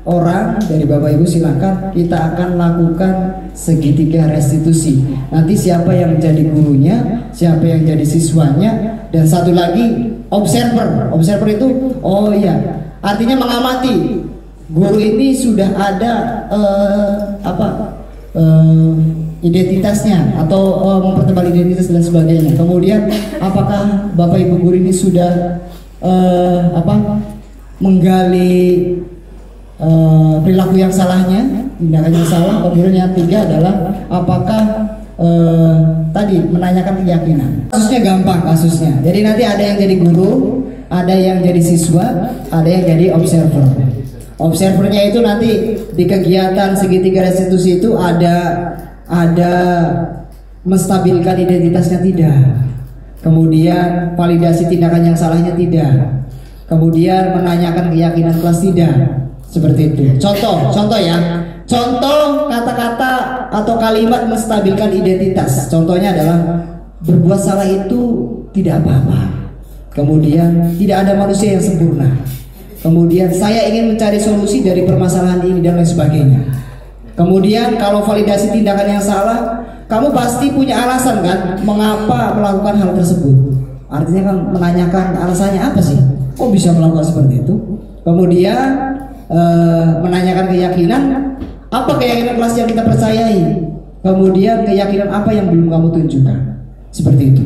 orang dari Bapak Ibu, silahkan kita akan lakukan segitiga restitusi. Nanti siapa yang menjadi gurunya, siapa yang jadi siswanya, dan satu lagi observer. Observer itu, oh iya, artinya mengamati. Guru ini sudah ada identitasnya atau mempertebal identitas dan sebagainya. Kemudian apakah Bapak Ibu guru ini sudah menggali perilaku yang salahnya, tindakan yang salah. Kemudian yang 3 adalah apakah tadi menanyakan keyakinan. Kasusnya gampang kasusnya. Jadi nanti ada yang jadi guru, ada yang jadi siswa, ada yang jadi observer. Observernya itu nanti di kegiatan segitiga restitusi itu ada menstabilkan identitasnya tidak. Kemudian validasi tindakan yang salahnya tidak. Kemudian menanyakan keyakinan kelas tidak. Seperti itu. Contoh ya. Contoh kata-kata atau kalimat menstabilkan identitas. Contohnya adalah berbuat salah itu tidak apa-apa. Kemudian tidak ada manusia yang sempurna. Kemudian saya ingin mencari solusi dari permasalahan ini dan lain sebagainya. Kemudian kalau validasi tindakan yang salah, kamu pasti punya alasan kan mengapa melakukan hal tersebut. Artinya kan menanyakan alasannya apa sih? Kok bisa melakukan seperti itu? Kemudian menanyakan keyakinan, apa keyakinan kelas yang kita percayai, kemudian keyakinan apa yang belum kamu tunjukkan, seperti itu.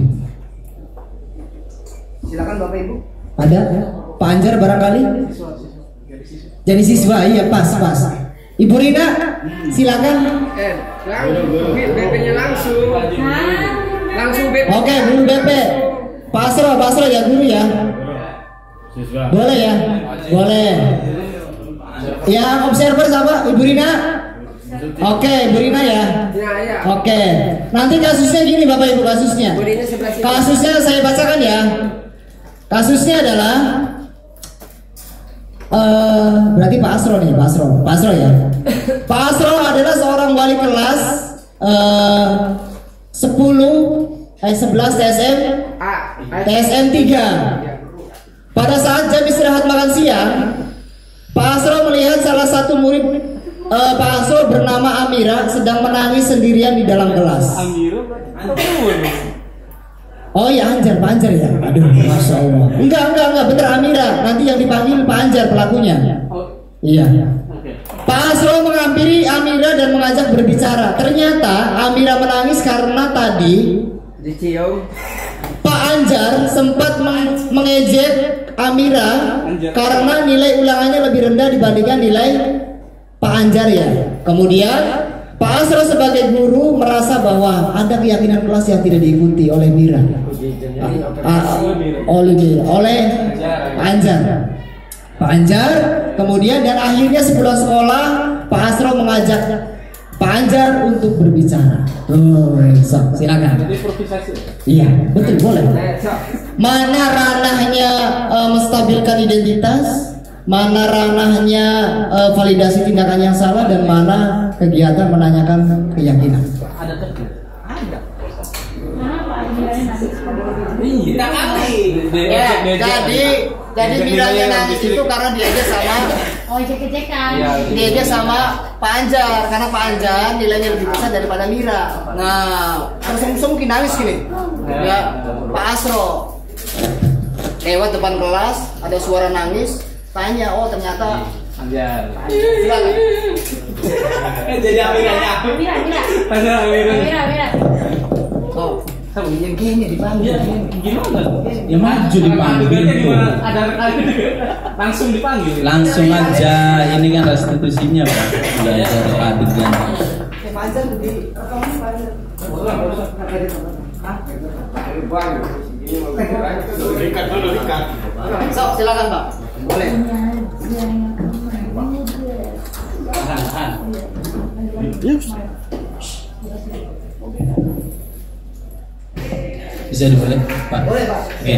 Silakan Bapak Ibu. Ada Pak Anjar barangkali jadi siswa, iya pas. Ibu Rina silakan. BP-nya langsung BP. Oke, guru BP. Pak Asro ya guru ya. Boleh ya, boleh. Yang observer sama Ibu Rina. Oke, Ibu Rina ya. Oke. Nanti kasusnya gini Bapak Ibu, kasusnya. Kasusnya saya bacakan ya. Kasusnya adalah berarti Pak Asro nih, Pak Asro ya. Pak Asro adalah seorang wali kelas 11 TSM 3. Pada saat jam istirahat makan siang, Pak Asro melihat salah satu murid Pak Asro bernama Amira sedang menangis sendirian di dalam kelas. Oh ya Anjar, Pak Anjar ya. Aduh, Masya Allah. Enggak, bener Amira. Nanti yang dipanggil Pak Anjar pelakunya. Iya. Pak Asro menghampiri Amira dan mengajak berbicara. Ternyata Amira menangis karena tadi dicium. Pak Anjar sempat mengejek Amira karena nilai ulangannya lebih rendah dibandingkan nilai Pak Anjar ya. Kemudian Pak Asro sebagai guru merasa bahwa ada keyakinan kelas yang tidak diikuti oleh Mira, oleh Pak Anjar. Pak Anjar, kemudian dan akhirnya sepulang sekolah Pak Asro mengajak Pak Anjar untuk berbicara. Silakan. Iya, betul, boleh. Mana ranahnya menstabilkan identitas? Mana ranahnya validasi tindakan yang salah, dan mana kegiatan menanyakan keyakinan? Jadi Miranya nangis itu karena diajak sama Pak Anjar, karena Pak Anjar nilainya lebih besar daripada Mira. Nah, terus mungkin nangis gini. Ya, Pak Asro lewat depan kelas ada suara nangis. Tanya, oh ternyata Anjar. Silakan. Jadi Amira. Amira. Oh, yang gini dipanggil. Gimana? Ya maju dipanggil tuh. Ada langsung dipanggil. Langsung aja, ini kan restitusinya Pak. Belajar adegan. Panjang di rekaman panjang. Dikat dulu, dikat. Sok, silakan Pak. Boleh. Bisa dimulai Pak? Boleh Pak. Oke.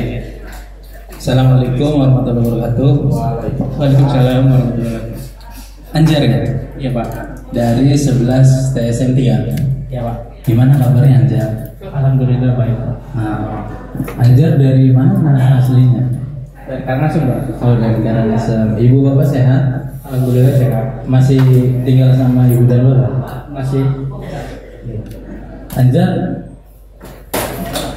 Assalamualaikum warahmatullahi wabarakatuh. Waalaikumsalam warahmatullahi wabarakatuh. Anjar ya? Iya Pak. Dari 11 TSM 3. Ya Pak. Gimana kabarnya Anjar? Alhamdulillah baik. Nah, Anjar dari mana aslinya? Dari Karangasem Pak. Oh dari Karangasem. Ibu bapak sehat? Alhamdulillah sehat. Masih tinggal sama ibu dan bapak? Masih. Anjar,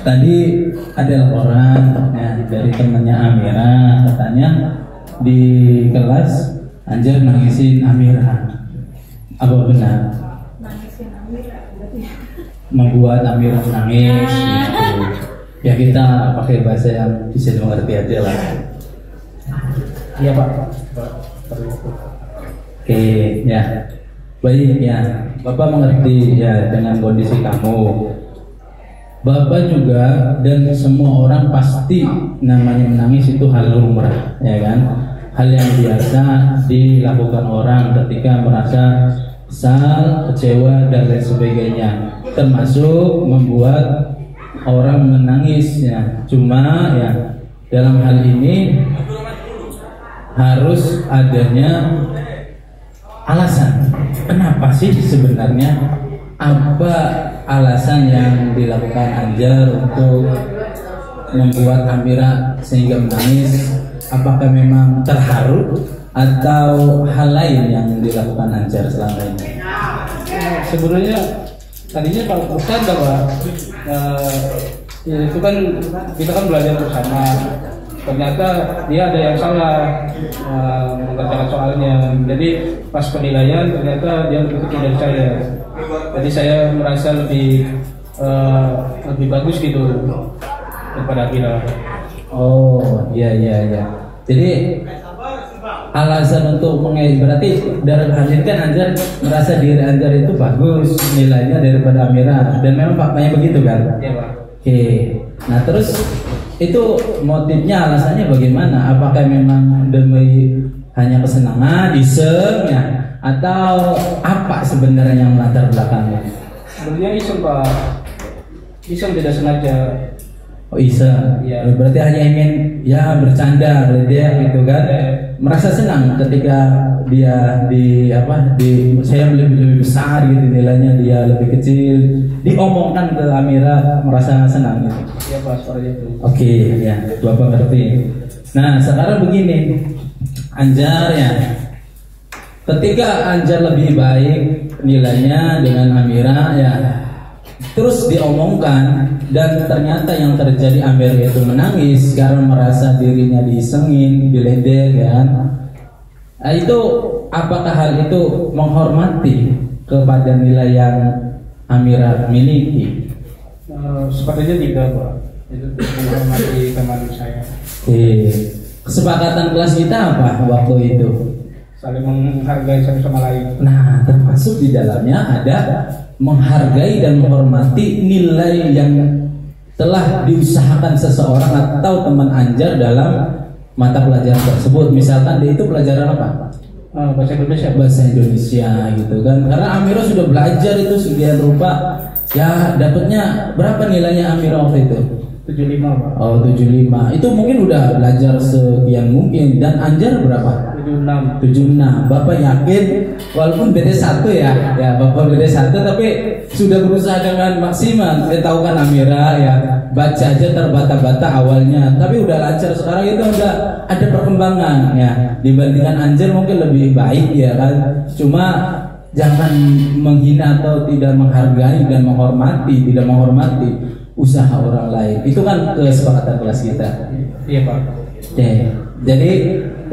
tadi ada laporan ya, dari temannya Amira, katanya di kelas Anjar nangisin Amira. Apa benar? Nangisin Amira, Membuat Amira menangis gitu. Ya kita pakai bahasa yang bisa dimengerti aja lah. Iya Pak. Oke ya, baik ya. Bapak mengerti ya dengan kondisi kamu. Bapak juga dan semua orang pasti namanya menangis itu hal lumrah, ya kan? Hal yang biasa dilakukan orang ketika merasa kesal, kecewa dan lain sebagainya, termasuk membuat orang menangis ya. Cuma ya dalam hal ini harus adanya alasan. Kenapa sih sebenarnya? Apa alasan yang dilakukan Anjar untuk membuat Amira sehingga menangis? Apakah memang terharu atau hal lain yang dilakukan Anjar selama ini? Sebenarnya tadinya kalau Ustaz Pak, ya itu kan kita kan belajar bersama. Ternyata dia ada yang salah mengerjakan soalnya. Jadi pas penilaian ternyata dia lebih kecil dari saya. Jadi saya merasa lebih bagus gitu daripada Amira. Oh iya. Jadi alasan untuk berarti dari Anjar kan Anjar merasa diri Anjar itu bagus nilainya daripada Amira, dan memang faktanya begitu kan? Iya Pak. Oke. Nah terus itu motifnya, alasannya bagaimana? Apakah memang demi hanya kesenangan, iseng ya, atau apa sebenarnya yang melatar belakangnya? Sebenarnya iseng Pak, iseng tidak sengaja. Oh iseng, ya. Berarti hanya ingin ya bercanda, berarti ya gitu kan? Merasa senang ketika dia saya lebih besar gitu nilainya, dia lebih kecil, diomongkan ke Amira, merasa senang gitu. Iya Pak, seperti itu. Oke, ya, Bapak ngerti. Nah, sekarang begini, Anjar ya, ketika Anjar lebih baik nilainya dengan Amira ya, terus diomongkan dan ternyata yang terjadi Amira itu menangis karena merasa dirinya disengin, diledek kan. Nah, itu apakah hal itu menghormati kepada nilai yang Amira miliki? Sepertinya tidak Pak. Itu menghormati teman saya. Kesepakatan kelas kita apa waktu itu? Saling menghargai satu sama lain. Nah, termasuk di dalamnya ada menghargai dan menghormati nilai yang telah diusahakan seseorang atau teman Anjar dalam mata pelajaran tersebut. Misalkan dia itu pelajaran apa? Bahasa Indonesia. Bahasa Indonesia gitu kan. Karena Amira sudah belajar itu sekian rupa. Ya dapatnya berapa nilainya Amira waktu itu? 75 Pak. Oh 75. Itu mungkin udah belajar sekian mungkin. Dan Anjar berapa? 76. Bapak yakin walaupun beda 1 ya Bapak beda 1 tapi sudah berusaha dengan maksimal. Saya tahu kan Amira ya baca aja terbata-bata awalnya, tapi udah lancar. Sekarang itu udah ada perkembangan ya, dibandingkan Anjar mungkin lebih baik ya kan. Cuma jangan menghina atau tidak menghargai dan tidak menghormati usaha orang lain. Itu kan kesepakatan kelas kita. Iya Pak. Oke. Jadi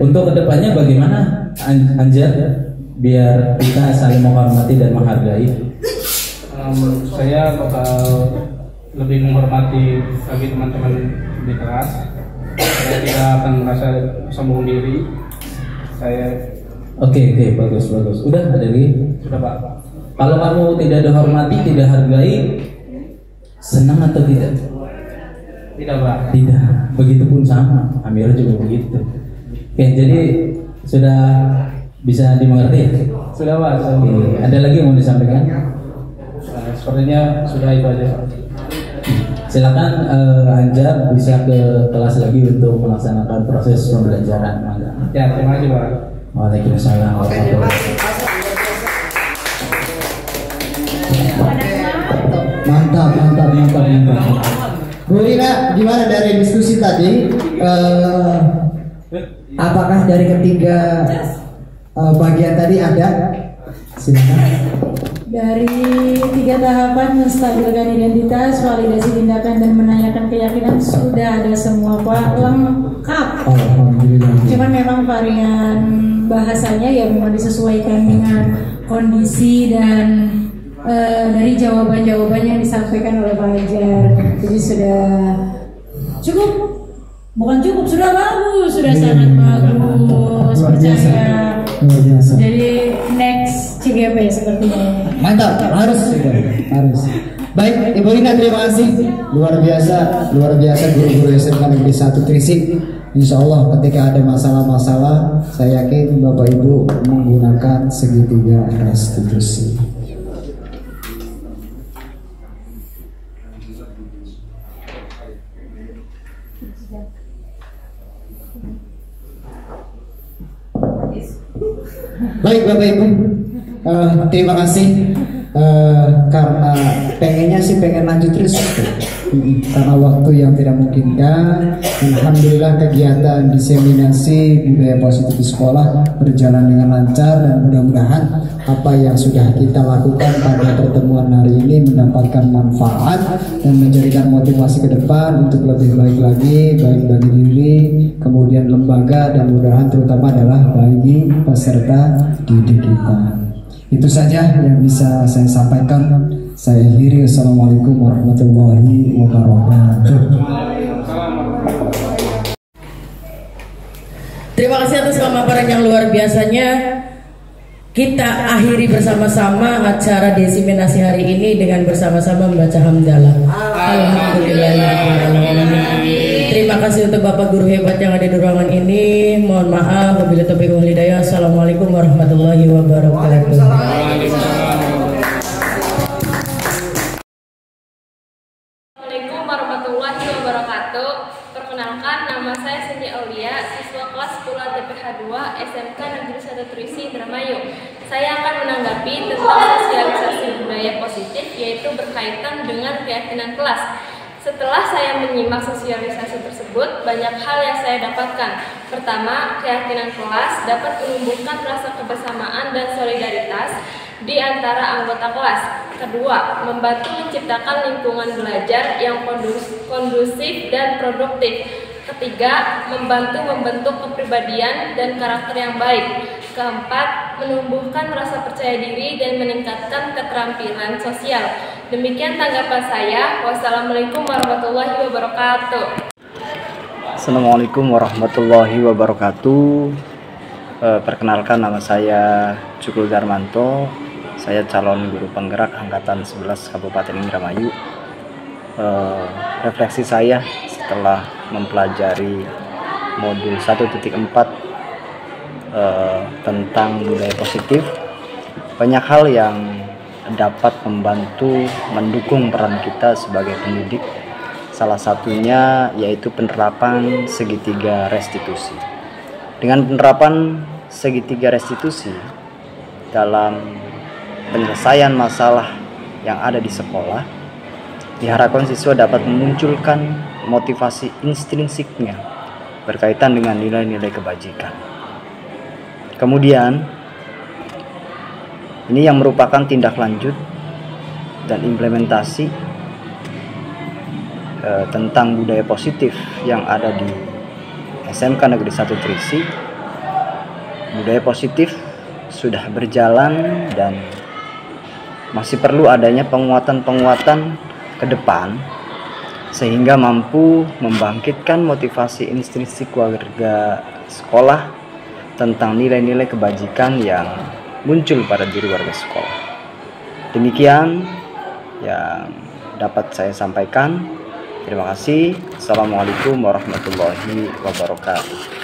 untuk kedepannya bagaimana Anjar biar kita saling menghormati dan menghargai? Saya bakal lebih menghormati bagi teman-teman di kelas. Saya tidak akan merasa sombong diri. Saya Oke, bagus. Udah dari? Sudah, Pak. Kalau kamu tidak dihormati, tidak hargai, senang atau tidak? Tidak, Pak. Tidak. Begitupun sama. Amira juga begitu. Oke, jadi sudah bisa dimengerti? Sudah, Pak. Oke, ada lagi yang mau disampaikan? Sepertinya sudah itu aja, Pak. Silakan Anjar bisa ke kelas lagi untuk melaksanakan proses pembelajaran. Ya, terima kasih, Pak. Waalaikumsalam warahmatullahi Mantap. Bu Rina, gimana dari diskusi tadi? Apakah dari ketiga bagian tadi ada? Silakan. Dari 3 tahapan menstabilkan identitas, validasi tindakan dan menanyakan keyakinan sudah ada semua, Pak, lengkap. Cuman memang varian bahasanya ya memang disesuaikan dengan kondisi dan dari jawaban-jawaban yang disampaikan oleh Pak Anjar. Jadi sudah cukup, bukan cukup, sudah bagus, sudah sangat bagus, percaya. Jadi next CGP sepertinya. Mantap, harus. Baik, Ibu Rina, terima kasih. Luar biasa guru-guru SMK Negeri 1 Trisik. Insya Allah ketika ada masalah-masalah, saya yakin Bapak Ibu menggunakan segitiga restitusi. Baik Bapak Ibu, terima kasih. Karena pengen lanjut terus, karena waktu yang tidak memungkinkan. Alhamdulillah kegiatan diseminasi budaya positif di sekolah berjalan dengan lancar, dan mudah-mudahan apa yang sudah kita lakukan pada pertemuan hari ini mendapatkan manfaat dan menjadikan motivasi ke depan untuk lebih baik lagi, baik bagi diri, kemudian lembaga, dan mudah-mudahan terutama adalah bagi peserta didik kita. Itu saja yang bisa saya sampaikan. Saya akhiri. Assalamualaikum warahmatullahi wabarakatuh. Terima kasih atas pemaparan yang luar biasanya. Kita akhiri bersama-sama acara diseminasi hari ini dengan bersama-sama membaca hamdalah. Alhamdulillah. Terima kasih untuk Bapak Guru hebat yang ada di ruangan ini. Mohon maaf wabillahi taufiq wal hidayah. Assalamualaikum warahmatullahi wabarakatuh. Assalamualaikum warahmatullahi wabarakatuh. Perkenalkan, nama saya Cindy Aulia, siswa kelas 10 TPH 2 SMK Negeri 1 Trisi, Indramayu. Saya akan menanggapi tentang sosialisasi budaya positif, yaitu berkaitan dengan keyakinan kelas. Setelah saya menyimak sosialisasi tersebut, banyak hal yang saya dapatkan. Pertama, keyakinan kelas dapat menumbuhkan rasa kebersamaan dan solidaritas di antara anggota kelas. Kedua, membantu menciptakan lingkungan belajar yang kondusif dan produktif. Ketiga, membantu membentuk kepribadian dan karakter yang baik. Keempat, menumbuhkan rasa percaya diri dan meningkatkan keterampilan sosial. Demikian tanggapan saya. Wassalamualaikum warahmatullahi wabarakatuh. Assalamualaikum warahmatullahi wabarakatuh. Perkenalkan, nama saya Cukul Darmanto. Saya calon guru penggerak angkatan 11 Kabupaten Indramayu. Refleksi saya setelah mempelajari modul 1.4 tentang budaya positif, banyak hal yang dapat membantu mendukung peran kita sebagai pendidik. Salah satunya yaitu penerapan segitiga restitusi. Dengan penerapan segitiga restitusi dalam penyelesaian masalah yang ada di sekolah, diharapkan siswa dapat memunculkan motivasi intrinsiknya berkaitan dengan nilai-nilai kebajikan. Kemudian, ini yang merupakan tindak lanjut dan implementasi tentang budaya positif yang ada di SMK Negeri 1 Trisi. Budaya positif sudah berjalan dan masih perlu adanya penguatan-penguatan ke depan sehingga mampu membangkitkan motivasi intrinsik warga sekolah tentang nilai-nilai kebajikan yang muncul pada diri warga sekolah. Demikian yang dapat saya sampaikan. Terima kasih. Assalamualaikum warahmatullahi wabarakatuh.